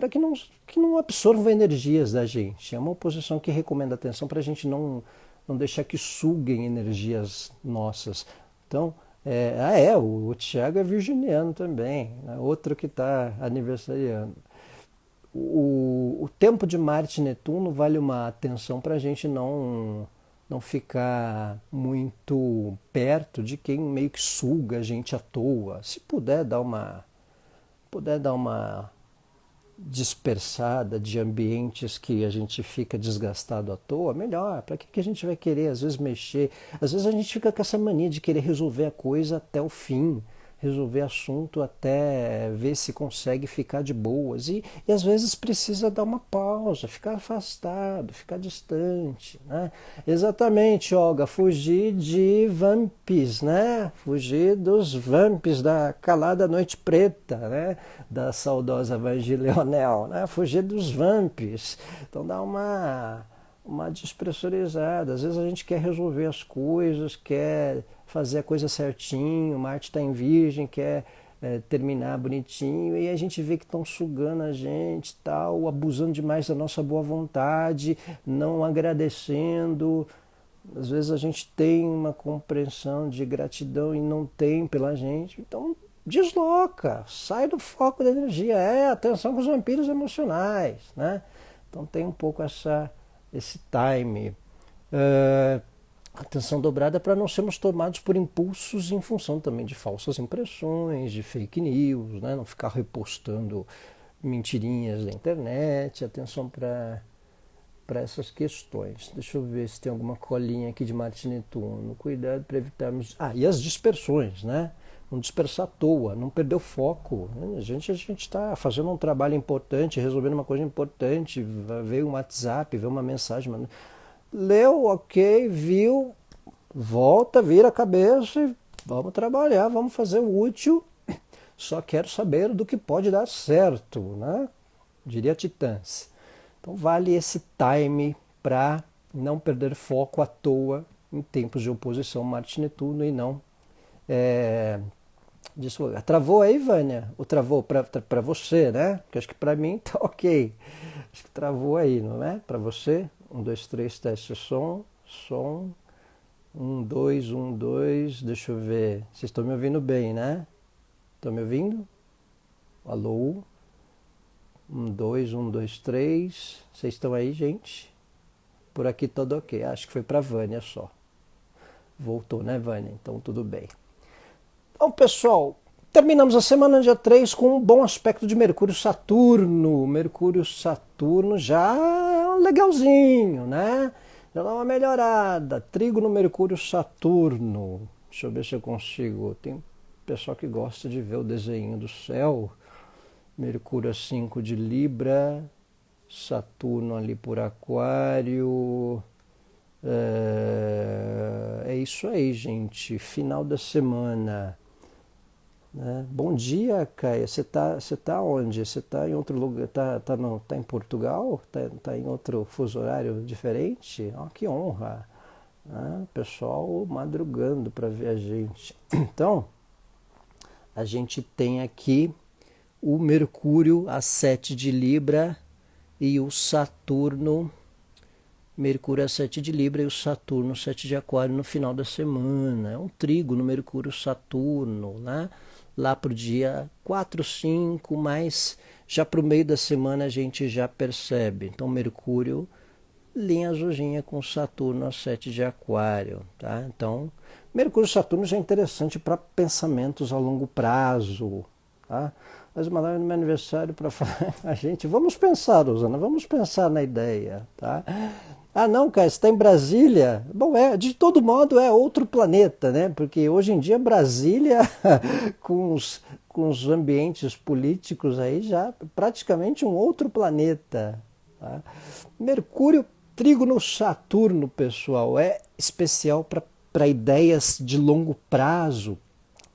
que não absorvam energias da gente. É uma oposição que recomenda atenção para a gente não deixar que suguem energias nossas. Então, o Thiago é virginiano também, né? Outro que está aniversariando. O tempo de Marte e Netuno vale uma atenção para a gente não ficar muito perto de quem meio que suga a gente à toa. Se puder dar uma dispersada de ambientes que a gente fica desgastado à toa, melhor. Para que a gente vai querer, às vezes, mexer? Às vezes a gente fica com essa mania de querer resolver a coisa até o fim, resolver assunto até ver se consegue ficar de boas. E às vezes precisa dar uma pausa, ficar afastado, ficar distante, né? Exatamente, Olga, fugir de vamps, né? Fugir dos vamps da calada noite preta, né? Da saudosa Vangi Leonel, né? Fugir dos vamps. Então dá uma despressurizada. Às vezes a gente quer resolver as coisas, quer fazer a coisa certinho, Marte está em Virgem, quer terminar bonitinho, e a gente vê que estão sugando a gente, tal, abusando demais da nossa boa vontade, não agradecendo. Às vezes a gente tem uma compreensão de gratidão e não tem pela gente, então desloca, sai do foco da energia, atenção com os vampiros emocionais, né? Então tem um pouco esse time. Atenção dobrada para não sermos tomados por impulsos em função também de falsas impressões, de fake news, né? Não ficar repostando mentirinhas da internet. Atenção para essas questões. Deixa eu ver se tem alguma colinha aqui de Marte e Netuno. Cuidado para evitarmos... e as dispersões, né? Não dispersar à toa, não perder o foco. A gente está fazendo um trabalho importante, resolvendo uma coisa importante, veio um WhatsApp, veio uma mensagem... Leu, ok, viu, volta, vira a cabeça e vamos trabalhar, vamos fazer o útil. Só quero saber do que pode dar certo, né? Diria Titãs. Então vale esse time para não perder foco à toa em tempos de oposição Marte-Netuno e não... Travou aí, Vânia? Ou travou para você, né? Porque acho que para mim tá ok. Acho que travou aí, não é? Para você? 1, 2, 3, teste som. 1, 2, 1, 2. Deixa eu ver. Vocês estão me ouvindo bem, né? Estão me ouvindo? Alô? 1, 2, 1, 2, 3. Vocês estão aí, gente? Por aqui tudo ok. Acho que foi para Vânia só. Voltou, né, Vânia? Então tudo bem. Então, pessoal, terminamos a semana dia 3 com um bom aspecto de Mercúrio-Saturno. Mercúrio-Saturno já legalzinho, né? Já dá uma melhorada. Trígono Mercúrio-Saturno. Deixa eu ver se eu consigo. Tem pessoal que gosta de ver o desenho do céu. Mercúrio a 5 de Libra, Saturno ali por Aquário. É isso aí, gente. Final da semana. Né? Bom dia, Caia. Você tá onde? Você tá em outro lugar? Tá em Portugal? Tá em outro fuso horário diferente? Oh, que honra! Pessoal madrugando para ver a gente. Então, a gente tem aqui o Mercúrio a 7 de Libra e o Saturno, Mercúrio a 7 de Libra e o Saturno 7 de Aquário no final da semana. É um trígono Mercúrio-Saturno, né? Lá para o dia 4, 5, mas já para o meio da semana a gente já percebe. Então Mercúrio, linha azulzinha com Saturno a 7 de Aquário, tá? Então Mercúrio-Saturno já é interessante para pensamentos a longo prazo, tá? Mas mandaram no meu aniversário para falar a gente. Vamos pensar, Rosana, vamos pensar na ideia, tá? Ah, não, cara, você está em Brasília? Bom, de todo modo é outro planeta, né? Porque hoje em dia Brasília, com os ambientes políticos aí, já praticamente um outro planeta. Tá? Mercúrio, trígono Saturno, pessoal, é especial para ideias de longo prazo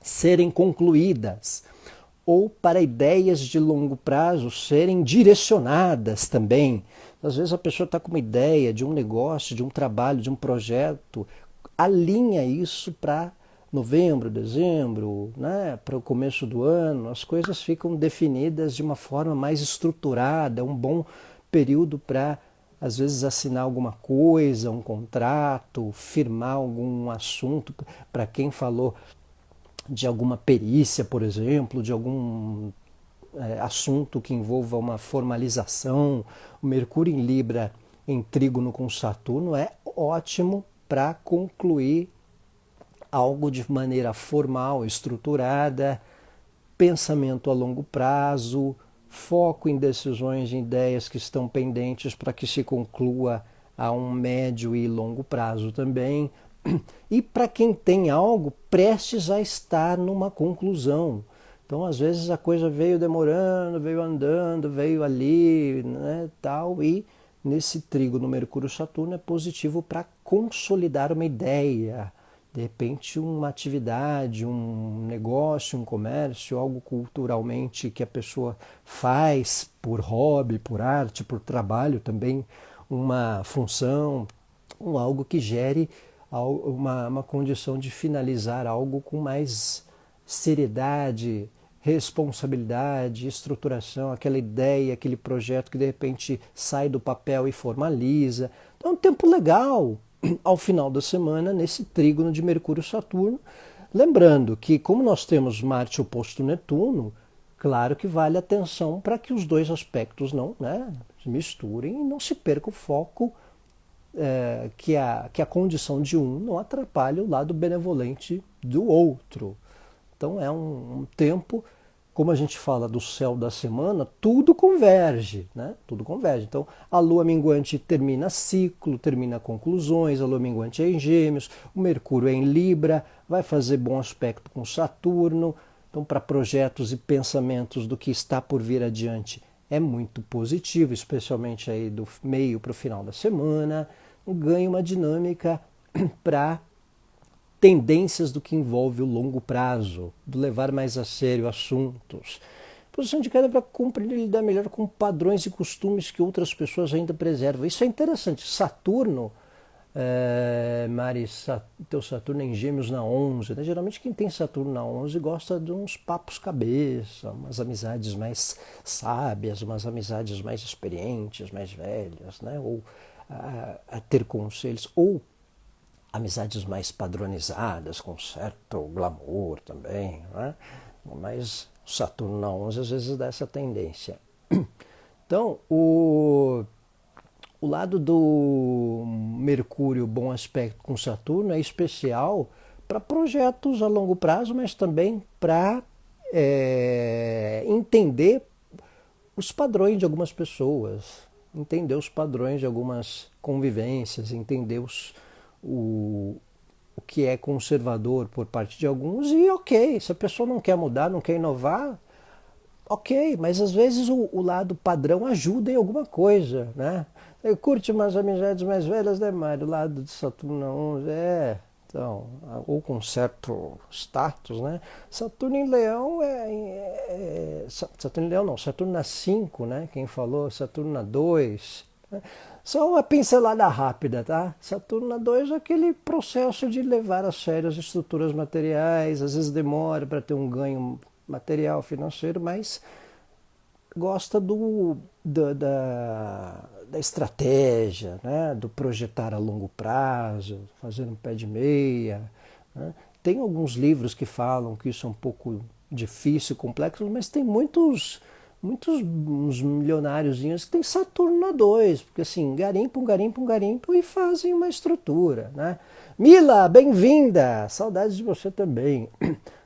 serem concluídas ou para ideias de longo prazo serem direcionadas também. Às vezes a pessoa está com uma ideia de um negócio, de um trabalho, de um projeto, alinha isso para novembro, dezembro, né, para o começo do ano, as coisas ficam definidas de uma forma mais estruturada, um bom período para, às vezes, assinar alguma coisa, um contrato, firmar algum assunto, para quem falou de alguma perícia, por exemplo, de algum assunto que envolva uma formalização. O Mercúrio em Libra em trígono com Saturno é ótimo para concluir algo de maneira formal, estruturada, pensamento a longo prazo, foco em decisões e ideias que estão pendentes para que se conclua a um médio e longo prazo também. E para quem tem algo prestes a estar numa conclusão. Então, às vezes, a coisa veio demorando, veio andando, veio ali, né, tal, e nesse trígono Mercúrio-Saturno é positivo para consolidar uma ideia, de repente uma atividade, um negócio, um comércio, algo culturalmente que a pessoa faz por hobby, por arte, por trabalho também, uma função, algo que gere uma condição de finalizar algo com mais seriedade, responsabilidade, estruturação, aquela ideia, aquele projeto que de repente sai do papel e formaliza. Então é um tempo legal ao final da semana nesse trígono de Mercúrio-Saturno. Lembrando que, como nós temos Marte oposto Netuno, claro que vale atenção para que os dois aspectos não, né, se misturem e não se perca o foco, que a condição de um não atrapalhe o lado benevolente do outro. Então é um tempo, como a gente fala do céu da semana, tudo converge, né? Tudo converge. Então a lua minguante termina ciclo, termina conclusões, a lua minguante é em Gêmeos, o Mercúrio é em Libra, vai fazer bom aspecto com Saturno. Então, para projetos e pensamentos do que está por vir adiante, é muito positivo, especialmente aí do meio para o final da semana. Ganha uma dinâmica para tendências do que envolve o longo prazo, do levar mais a sério assuntos. Posição de queda para cumprir e lidar melhor com padrões e costumes que outras pessoas ainda preservam. Isso é interessante. Saturno, Mari, teu Saturno é em Gêmeos na 11. Né? Geralmente quem tem Saturno na 11 gosta de uns papos cabeça, umas amizades mais sábias, umas amizades mais experientes, mais velhas, né? Ou a ter conselhos, ou amizades mais padronizadas, com certo glamour também, né? Mas Saturno na 11 às vezes dá essa tendência. Então, o lado do Mercúrio, bom aspecto com Saturno, é especial para projetos a longo prazo, mas também para entender os padrões de algumas pessoas, entender os padrões de algumas convivências, entender o que é conservador por parte de alguns e ok, se a pessoa não quer mudar, não quer inovar, ok, mas às vezes o lado padrão ajuda em alguma coisa, né? Eu curte umas amizades mais velhas, né, Mário? O lado de Saturno 11, então, ou com certo status, né? Saturno em Leão Saturno em Leão não, Saturno na 5, né? Quem falou? Saturno na 2. Né? Só uma pincelada rápida, tá? Saturno na 2 é aquele processo de levar a sério as estruturas materiais, às vezes demora para ter um ganho material, financeiro, mas gosta da estratégia, né? Do projetar a longo prazo, fazer um pé de meia. Né? Tem alguns livros que falam que isso é um pouco difícil, complexo, mas tem muitos uns milionáriozinhos que tem Saturno na 2, porque assim, garimpo e fazem uma estrutura, né? Mila, bem-vinda! Saudades de você também.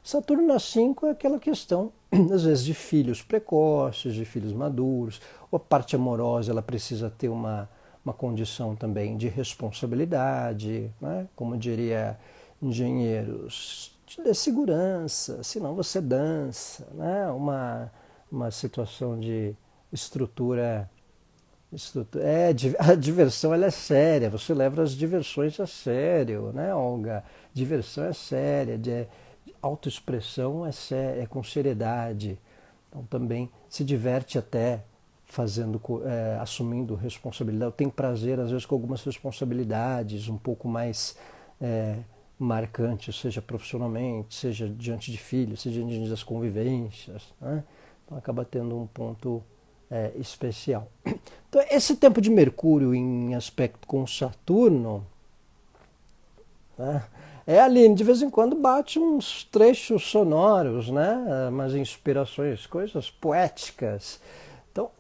Saturno na 5 é aquela questão, às vezes, de filhos precoces, de filhos maduros, ou a parte amorosa ela precisa ter uma condição também de responsabilidade, né? Como diria engenheiros, te dê segurança, senão você dança, né? Uma situação de estrutura. A diversão ela é séria, você leva as diversões a sério, né, Olga? Diversão é séria, autoexpressão é séria, é com seriedade. Então também se diverte até fazendo, assumindo responsabilidade. Eu tenho prazer, às vezes, com algumas responsabilidades um pouco mais marcantes, seja profissionalmente, seja diante de filhos, seja diante das convivências, né? Então acaba tendo um ponto especial. Então, esse tempo de Mercúrio em aspecto com Saturno, né? Aline, de vez em quando bate uns trechos sonoros, né? Umas inspirações, coisas poéticas. Então,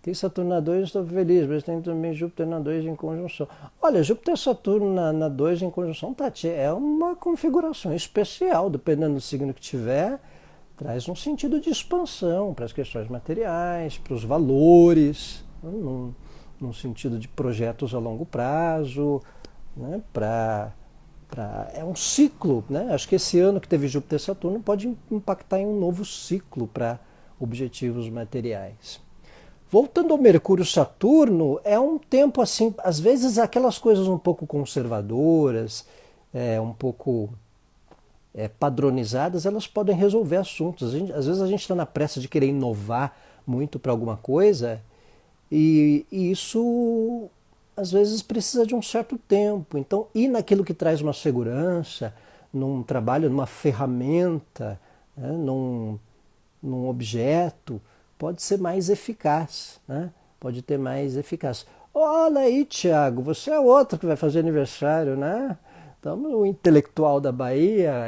tem Saturno na 2, estou feliz, mas tem também Júpiter na 2 em conjunção. Olha, Júpiter e Saturno na 2 em conjunção, Tati, é uma configuração especial, dependendo do signo que tiver, traz um sentido de expansão para as questões materiais, para os valores, num sentido de projetos a longo prazo, né? É um ciclo, né? Acho que esse ano que teve Júpiter e Saturno pode impactar em um novo ciclo para objetivos materiais. Voltando ao Mercúrio-Saturno, é um tempo assim, às vezes aquelas coisas um pouco conservadoras, um pouco padronizadas, elas podem resolver assuntos. Às vezes a gente está na pressa de querer inovar muito para alguma coisa e isso às vezes precisa de um certo tempo. Então, ir naquilo que traz uma segurança, num trabalho, numa ferramenta, né, num objeto, pode ser mais eficaz, né? Pode ter mais eficácia. Olha aí, Tiago, você é outro que vai fazer aniversário, né? Então, o intelectual da Bahia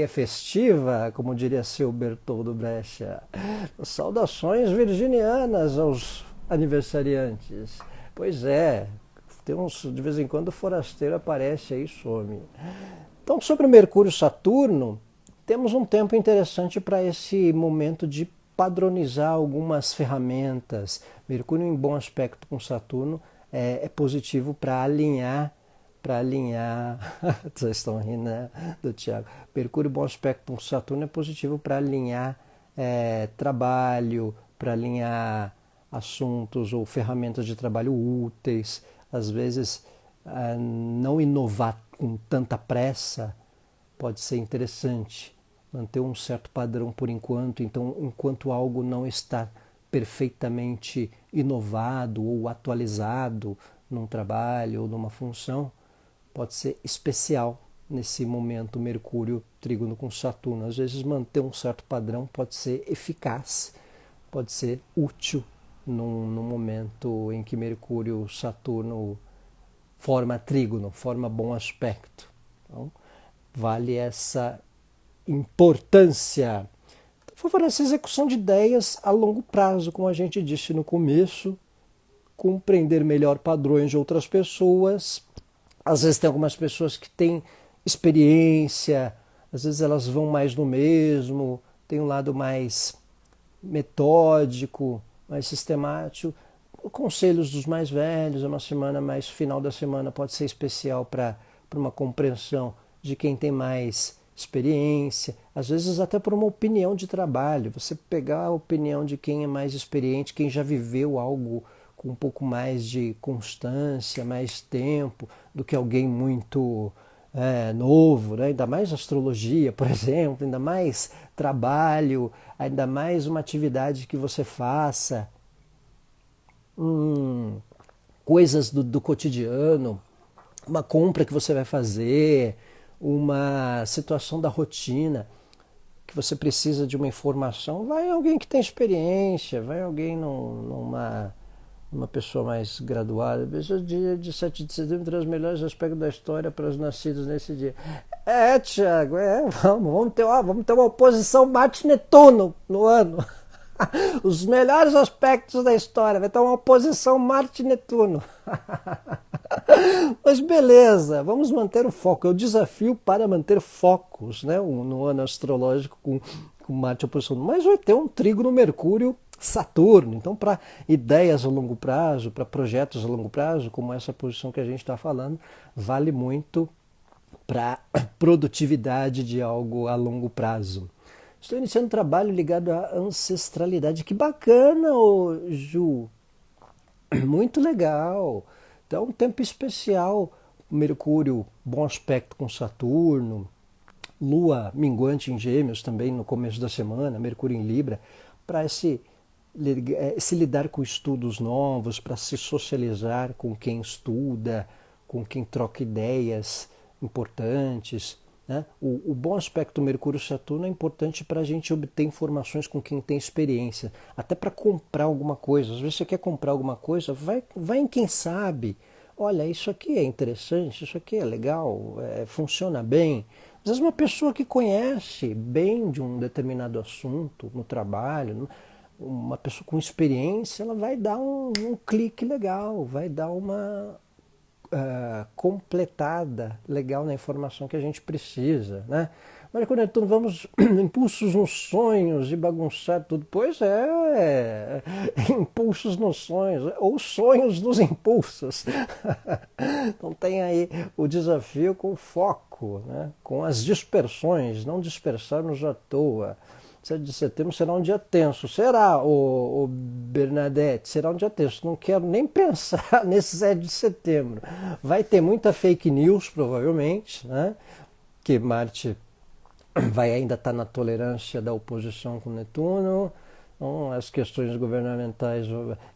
festiva, como diria seu Bertoldo Brecha. Saudações virginianas aos aniversariantes. Pois é, tem de vez em quando o forasteiro aparece aí e some. Então, sobre o Mercúrio-Saturno, temos um tempo interessante para esse momento de padronizar algumas ferramentas. Mercúrio em bom aspecto com Saturno é positivo para alinhar, vocês estão rindo, né, do Tiago. Mercúrio em bom aspecto com Saturno é positivo para alinhar trabalho, para alinhar assuntos ou ferramentas de trabalho úteis. Às vezes não inovar com tanta pressa pode ser interessante, manter um certo padrão por enquanto. Então, enquanto algo não está perfeitamente inovado ou atualizado num trabalho ou numa função, pode ser especial nesse momento Mercúrio trígono com Saturno. Às vezes manter um certo padrão pode ser eficaz, pode ser útil num momento em que Mercúrio Saturno forma trígono, forma bom aspecto. Então, vale essa importância. Favorece a execução de ideias a longo prazo, como a gente disse no começo, compreender melhor padrões de outras pessoas. Às vezes tem algumas pessoas que têm experiência, às vezes elas vão mais no mesmo, tem um lado mais metódico, mais sistemático. Conselhos dos mais velhos, uma semana mais, final da semana pode ser especial para uma compreensão de quem tem mais experiência, às vezes até por uma opinião de trabalho, você pegar a opinião de quem é mais experiente, quem já viveu algo com um pouco mais de constância, mais tempo, do que alguém muito novo, né? Ainda mais astrologia, por exemplo, ainda mais trabalho, ainda mais uma atividade que você faça, coisas do cotidiano, uma compra que você vai fazer, uma situação da rotina que você precisa de uma informação, vai alguém que tem experiência, vai alguém numa pessoa mais graduada. O dia de 7 de setembro traz os melhores aspectos da história para os nascidos nesse dia. Thiago, vamos ter uma oposição Marte-Netuno no ano. Os melhores aspectos da história, vai ter uma oposição Marte-Netuno. Mas beleza, vamos manter o foco. É o desafio para manter focos, né? No ano astrológico com Marte oposição. Mas vai ter um trígono Mercúrio-Saturno. Então, para ideias a longo prazo, para projetos a longo prazo, como essa posição que a gente está falando, vale muito para produtividade de algo a longo prazo. Estou iniciando um trabalho ligado à ancestralidade. Que bacana, Ju! Muito legal! Então, um tempo especial. Mercúrio, bom aspecto com Saturno. Lua minguante em Gêmeos também no começo da semana. Mercúrio em Libra. Para se lidar com estudos novos, para se socializar com quem estuda, com quem troca ideias importantes. Né? O bom aspecto Mercúrio-Saturno é importante para a gente obter informações com quem tem experiência, até para comprar alguma coisa. Às vezes você quer comprar alguma coisa, vai em quem sabe. Olha, isso aqui é interessante, isso aqui é legal, funciona bem. Às vezes uma pessoa que conhece bem de um determinado assunto no trabalho, uma pessoa com experiência, ela vai dar um clique legal, vai dar uma completada legal na informação que a gente precisa, né? Mas quando então vamos impulsos nos sonhos e bagunçar tudo, pois impulsos nos sonhos ou sonhos nos impulsos. Então tem aí o desafio com o foco, né? Com as dispersões, não dispersarmos à toa. 7 de setembro será um dia tenso. Será, o Bernadette? Será um dia tenso. Não quero nem pensar nesse 7 de setembro. Vai ter muita fake news, provavelmente, né? Que Marte vai ainda estar na tolerância da oposição com Netuno. Então, as questões governamentais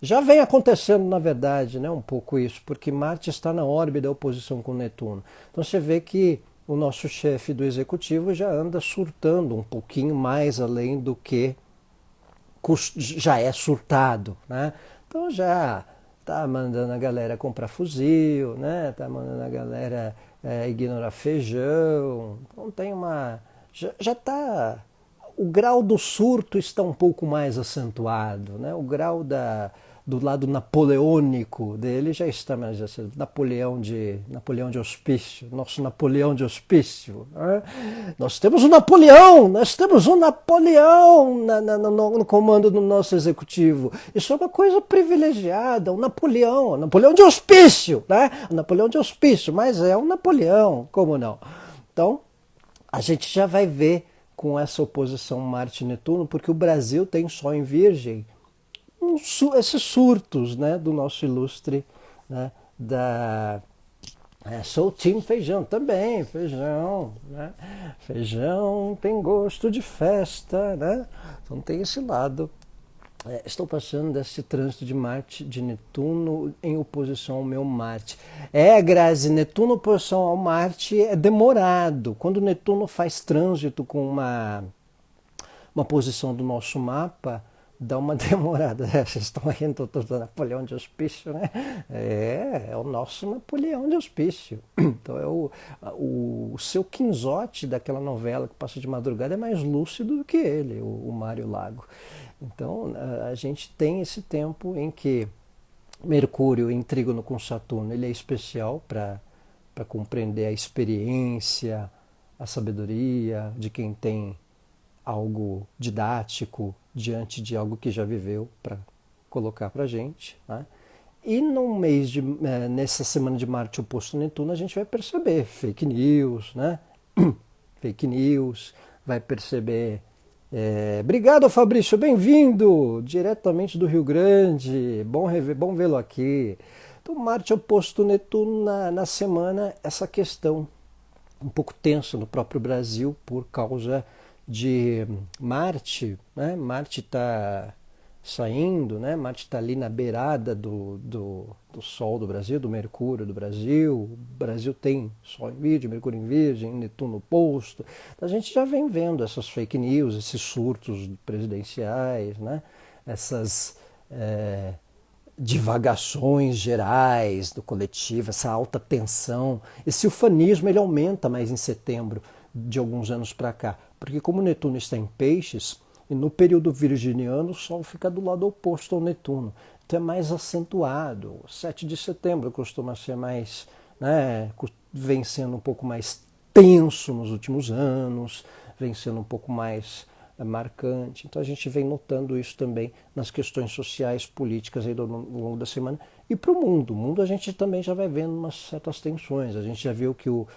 já vem acontecendo, na verdade, né? Um pouco isso, porque Marte está na órbita da oposição com Netuno. Então você vê que o nosso chefe do executivo já anda surtando um pouquinho mais além do que já é surtado, né? Então já está mandando a galera comprar fuzil, né? Está mandando a galera ignorar feijão. Então tem já está, o grau do surto está um pouco mais acentuado, né? O grau do lado napoleônico dele já está mais acentuado. Napoleão de Hospício, nosso Napoleão de Hospício. Né? Nós temos um Napoleão no comando do nosso executivo. Isso é uma coisa privilegiada, um Napoleão de Hospício, né? Napoleão de Hospício, mas é um Napoleão, como não? Então, a gente já vai ver com essa oposição Marte-Netuno, porque o Brasil tem Sol em Virgem, esses surtos, né, do nosso ilustre, né, sou time feijão também, feijão, né? Feijão tem gosto de festa, né? Então tem esse lado. Estou passando desse trânsito de Marte, de Netuno em oposição ao meu Marte. Grazi, Netuno em oposição ao Marte é demorado. Quando Netuno faz trânsito com uma posição do nosso mapa, dá uma demorada. Vocês estão rindo do Napoleão de Hospício, né? É o nosso Napoleão de Hospício. Então o seu Quinzote daquela novela que passa de madrugada é mais lúcido do que ele, o Mário Lago. Então a gente tem esse tempo em que Mercúrio em trígono com Saturno, ele é especial para compreender a experiência, a sabedoria de quem tem algo didático diante de algo que já viveu para colocar para a gente. Né? E no nessa semana de Marte oposto a Netuno, a gente vai perceber fake news, né? Fake news, vai perceber. Obrigado, Fabrício, bem-vindo diretamente do Rio Grande, bom vê-lo aqui. Então, Marte oposto Netuno na semana, essa questão um pouco tensa no próprio Brasil por causa de Marte, né? Marte está saindo, né? Marte está ali na beirada do Sol do Brasil, do Mercúrio do Brasil. O Brasil tem Sol em Virgem, Mercúrio em Virgem, Netuno oposto. A gente já vem vendo essas fake news, esses surtos presidenciais, né? Essas divagações gerais do coletivo, essa alta tensão. Esse ufanismo ele aumenta mais em setembro de alguns anos para cá, porque como Netuno está em Peixes, e no período virginiano o Sol fica do lado oposto ao Netuno, então é mais acentuado. O 7 de setembro costuma ser mais, né, vem sendo um pouco mais tenso nos últimos anos, vem sendo um pouco mais marcante. Então a gente vem notando isso também nas questões sociais, políticas aí ao longo da semana. E para o mundo a gente também já vai vendo umas certas tensões. A gente já viu que o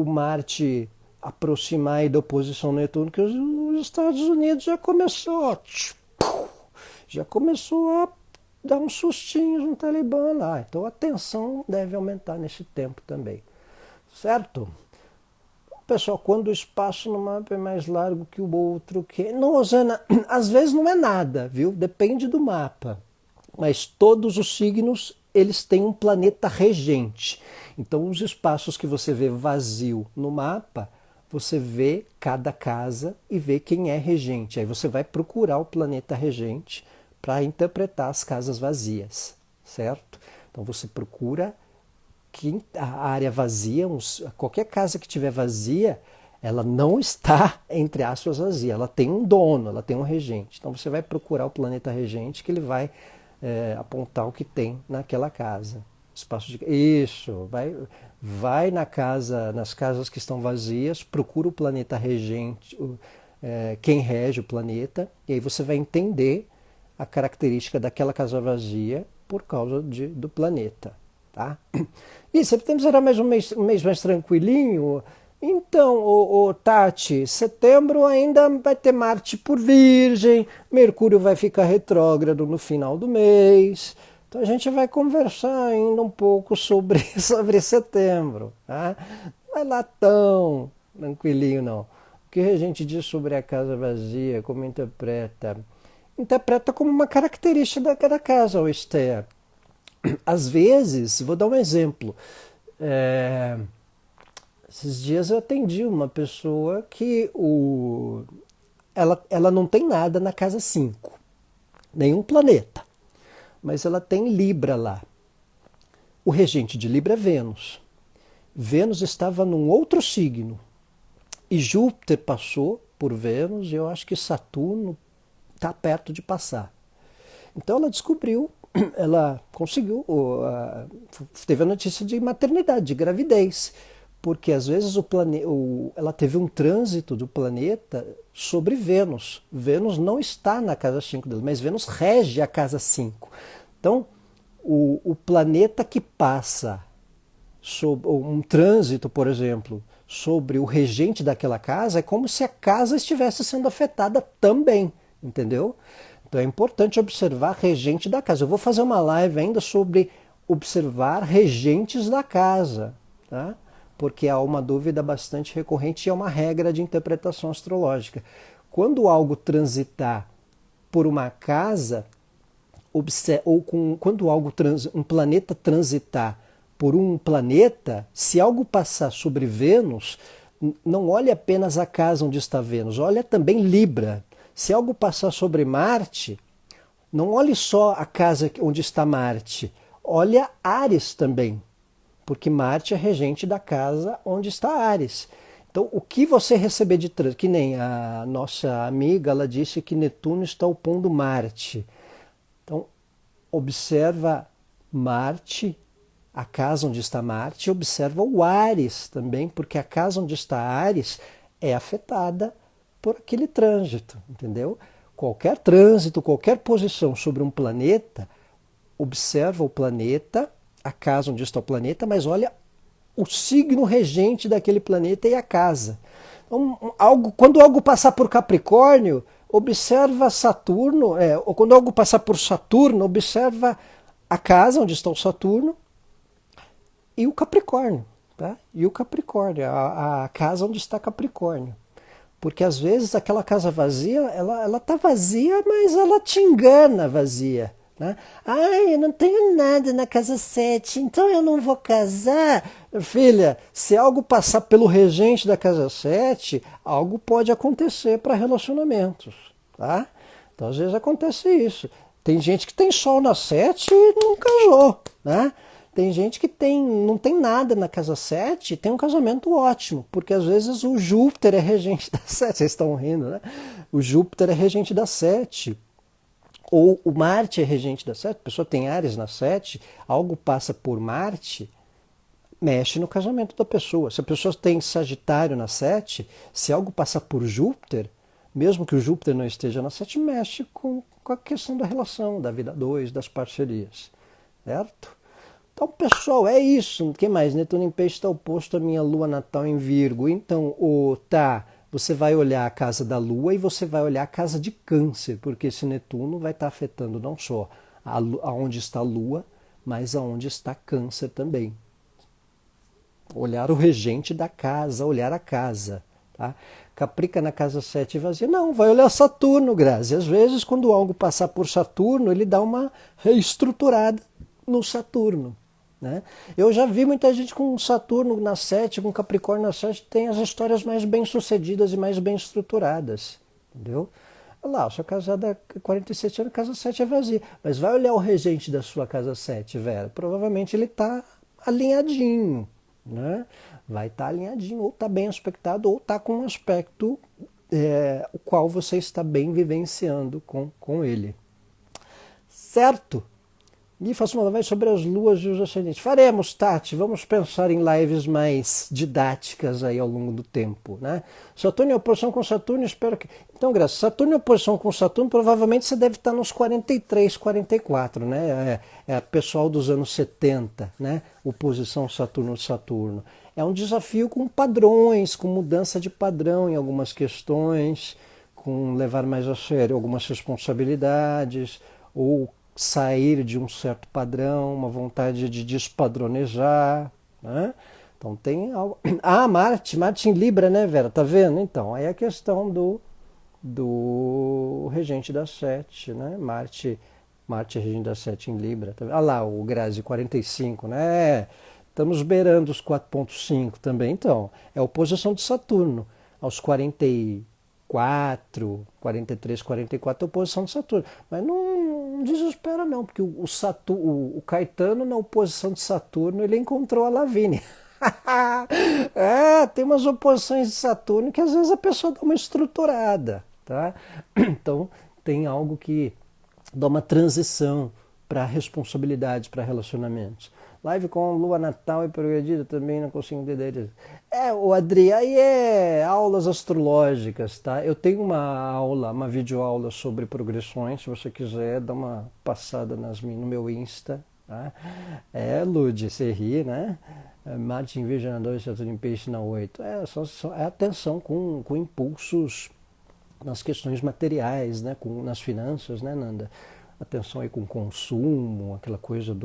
Marte aproximar aí da oposição Netuno, que os Estados Unidos já começou a dar uns sustinhos no Talibã lá. Então a tensão deve aumentar nesse tempo também. Certo? Pessoal, quando o espaço no mapa é mais largo que o outro, não, Rosana, às vezes não é nada, viu? Depende do mapa. Mas todos os signos, eles têm um planeta regente. Então, os espaços que você vê vazio no mapa, você vê cada casa e vê quem é regente. Aí você vai procurar o planeta regente para interpretar as casas vazias, certo? Então, você procura a área vazia, qualquer casa que tiver vazia, ela não está, entre aspas, vazia. Ela tem um dono, ela tem um regente. Então você vai procurar o planeta regente que ele vai apontar o que tem naquela casa. Espaço de... Isso, vai nas casas que estão vazias, procura o planeta regente, quem rege o planeta, e aí você vai entender a característica daquela casa vazia por causa do planeta. Tá? E setembro será mais um mês mais tranquilinho. Então, Tati, setembro ainda vai ter Marte por Virgem, Mercúrio vai ficar retrógrado no final do mês. Então a gente vai conversar ainda um pouco sobre setembro. Tá? Não é lá tão tranquilinho, não. O que a gente diz sobre a casa vazia, como interpreta? Interpreta como uma característica da casa, Esther. Às vezes, vou dar um exemplo. Esses dias eu atendi uma pessoa que ela não tem nada na casa 5, nenhum planeta, mas ela tem Libra lá. O regente de Libra é Vênus. Vênus estava num outro signo e Júpiter passou por Vênus e eu acho que Saturno está perto de passar. Então ela conseguiu, teve a notícia de maternidade, de gravidez, porque às vezes ela teve um trânsito do planeta sobre Vênus. Vênus não está na casa 5 dela, mas Vênus rege a casa 5. Então, o planeta que passa sobre um trânsito, por exemplo, sobre o regente daquela casa, é como se a casa estivesse sendo afetada também, entendeu? Então é importante observar regente da casa. Eu vou fazer uma live ainda sobre observar regentes da casa, tá? Porque há uma dúvida bastante recorrente e é uma regra de interpretação astrológica. Quando algo transitar por uma casa, quando um planeta transitar por um planeta, se algo passar sobre Vênus, não olhe apenas a casa onde está Vênus, olha também Libra. Se algo passar sobre Marte, não olhe só a casa onde está Marte, olha Áries também, porque Marte é regente da casa onde está Áries. Então, o que você receber de trânsito, que nem a nossa amiga, ela disse que Netuno está opondo Marte. Então, observa Marte, a casa onde está Marte, e observa o Áries também, porque a casa onde está Áries é afetada por aquele trânsito, entendeu? Qualquer trânsito, qualquer posição sobre um planeta, observa o planeta, a casa onde está o planeta, mas olha o signo regente daquele planeta e a casa. Então, quando algo passar por Capricórnio, observa Saturno, ou quando algo passar por Saturno, observa a casa onde está o Saturno e o Capricórnio. Tá? E o Capricórnio, a casa onde está Capricórnio. Porque às vezes aquela casa vazia, ela está vazia, mas ela te engana vazia. Né? Ai, eu não tenho nada na casa 7, então eu não vou casar. Filha, se algo passar pelo regente da casa 7, algo pode acontecer para relacionamentos. Tá? Então às vezes acontece isso. Tem gente que tem sol na 7 e não casou. Né? Tem gente que não tem nada na casa 7 e tem um casamento ótimo, porque às vezes o Júpiter é regente da 7. Vocês estão rindo, né? O Júpiter é regente da 7. Ou o Marte é regente da 7, a pessoa tem Áries na 7, algo passa por Marte, mexe no casamento da pessoa. Se a pessoa tem Sagitário na 7, se algo passar por Júpiter, mesmo que o Júpiter não esteja na 7, mexe com a questão da relação, da vida 2, das parcerias. Certo? Então, pessoal, é isso. O que mais? Netuno em Peixe está oposto à minha Lua natal em Virgo. Então, você vai olhar a casa da Lua e você vai olhar a casa de Câncer, porque esse Netuno vai estar afetando não só aonde está a Lua, mas aonde está Câncer também. Olhar o regente da casa, olhar a casa. Tá? Caprica na casa 7 vazia. Não, vai olhar Saturno, Grazi. Às vezes, quando algo passar por Saturno, ele dá uma reestruturada no Saturno. Né? Eu já vi muita gente com Saturno na 7, com Capricórnio na 7, tem as histórias mais bem sucedidas e mais bem estruturadas. Entendeu? Olha lá, sua casada há 47 anos, casa 7 é vazia. Mas vai olhar o regente da sua casa 7, Vera. Provavelmente ele está alinhadinho. Né? Vai estar alinhadinho, ou está bem aspectado, ou está com um aspecto o qual você está bem vivenciando com ele. Certo? E faço uma live sobre as luas e os ascendentes. Faremos, Tati, vamos pensar em lives mais didáticas aí ao longo do tempo. Né? Saturno em oposição com Saturno, espero que... Então, Graça, Saturno em oposição com Saturno, provavelmente você deve estar nos 43, 44, né? É pessoal dos anos 70, né? Oposição Saturno-Saturno. É um desafio com padrões, com mudança de padrão em algumas questões, com levar mais a sério algumas responsabilidades, ou sair de um certo padrão, uma vontade de despadronizar, né? Então tem algo... Marte em Libra, né, Vera? Tá vendo? Então, aí é a questão do regente da 7, né? Marte é regente da 7 em Libra. Tá vendo? Ah lá, o Grazi, 45, né? Estamos beirando os 4,5 também. Então, é a oposição de Saturno aos 44, 43, 44 é a oposição de Saturno. Mas não desespera não, porque o Caetano na oposição de Saturno, ele encontrou a Lavínia. Tem umas oposições de Saturno que às vezes a pessoa dá uma estruturada. Tá? Então tem algo que dá uma transição para responsabilidades, para relacionamentos. Live com Lua Natal e progredida também, não consigo entender. O Adri, aí é aulas astrológicas, tá? Eu tenho uma videoaula sobre progressões, se você quiser, dá uma passada no meu Insta, tá? Lud, você ri, né? Marte em Virgem na 2, Saturno em Peixe na 8. É atenção com impulsos nas questões materiais, né? Nas finanças, né, Nanda? Atenção aí com consumo, aquela coisa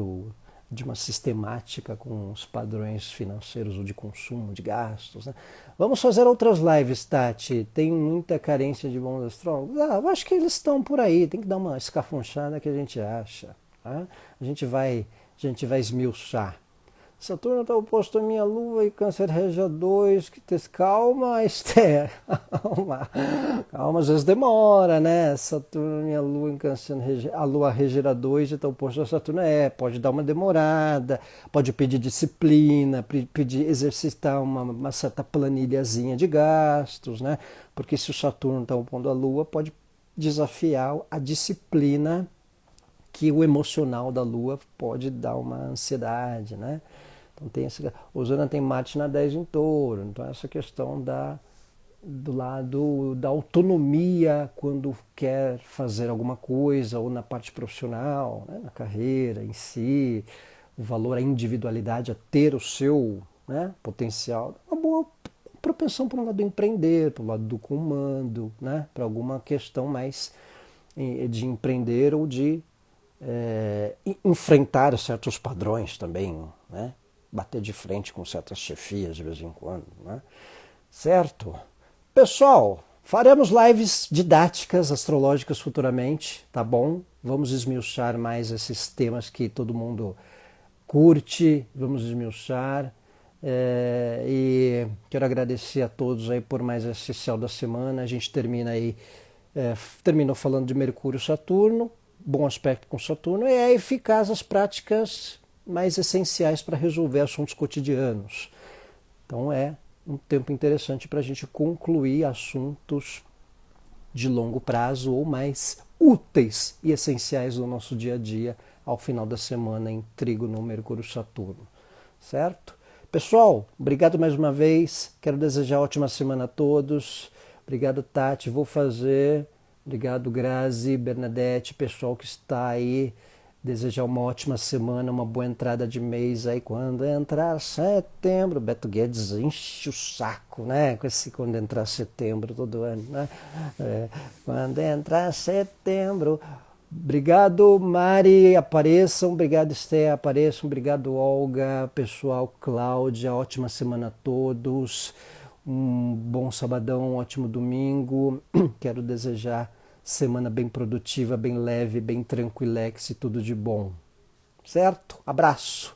de uma sistemática com os padrões financeiros ou de consumo, de gastos. Né? Vamos fazer outras lives, Tati. Tem muita carência de bons astrólogos? Eu acho que eles estão por aí. Tem que dar uma escafunchada que a gente acha. Tá? A gente vai esmiuçar. Saturno está oposto à minha Lua e Câncer rege a 2. Calma, Esther. Calma. Calma, às vezes demora, né? Saturno, minha Lua em Câncer, a Lua reger a 2 e está oposto a Saturno. Pode dar uma demorada, pode pedir disciplina, pedir exercitar uma certa planilhazinha de gastos, né? Porque se o Saturno está opondo a Lua, pode desafiar a disciplina, que o emocional da Lua pode dar uma ansiedade, né? Então tem Urano tem Marte na 10 em Touro, então essa questão do lado da autonomia quando quer fazer alguma coisa, ou na parte profissional, né? Na carreira em si, o valor, a individualidade, a ter o seu, né, potencial, uma boa propensão para o lado do empreender, para o lado do comando, né, para alguma questão mais de empreender ou de enfrentar certos padrões também, né? Bater de frente com certas chefias de vez em quando, né? Certo? Pessoal, faremos lives didáticas astrológicas futuramente, tá bom? Vamos esmiuçar mais esses temas que todo mundo curte, vamos esmiuçar. E quero agradecer a todos aí por mais esse céu da semana. A gente terminou falando de Mercúrio e Saturno, bom aspecto com Saturno, e é eficaz as práticas mais essenciais para resolver assuntos cotidianos. Então é um tempo interessante para a gente concluir assuntos de longo prazo ou mais úteis e essenciais no nosso dia a dia ao final da semana em trígono Mercúrio-Saturno. Certo? Pessoal, obrigado mais uma vez. Quero desejar ótima semana a todos. Obrigado, Tati. Vou fazer. Obrigado, Grazi, Bernadette, pessoal que está aí. Desejar uma ótima semana, uma boa entrada de mês aí. Quando entrar setembro, Beto Guedes enche o saco, né? Quando entrar setembro todo ano, né? Quando entrar setembro. Obrigado, Mari, apareçam. Obrigado, Esther, apareçam. Obrigado, Olga, pessoal, Cláudia. Ótima semana a todos. Um bom sabadão, um ótimo domingo. Quero desejar semana bem produtiva, bem leve, bem tranquilex e tudo de bom. Certo? Abraço!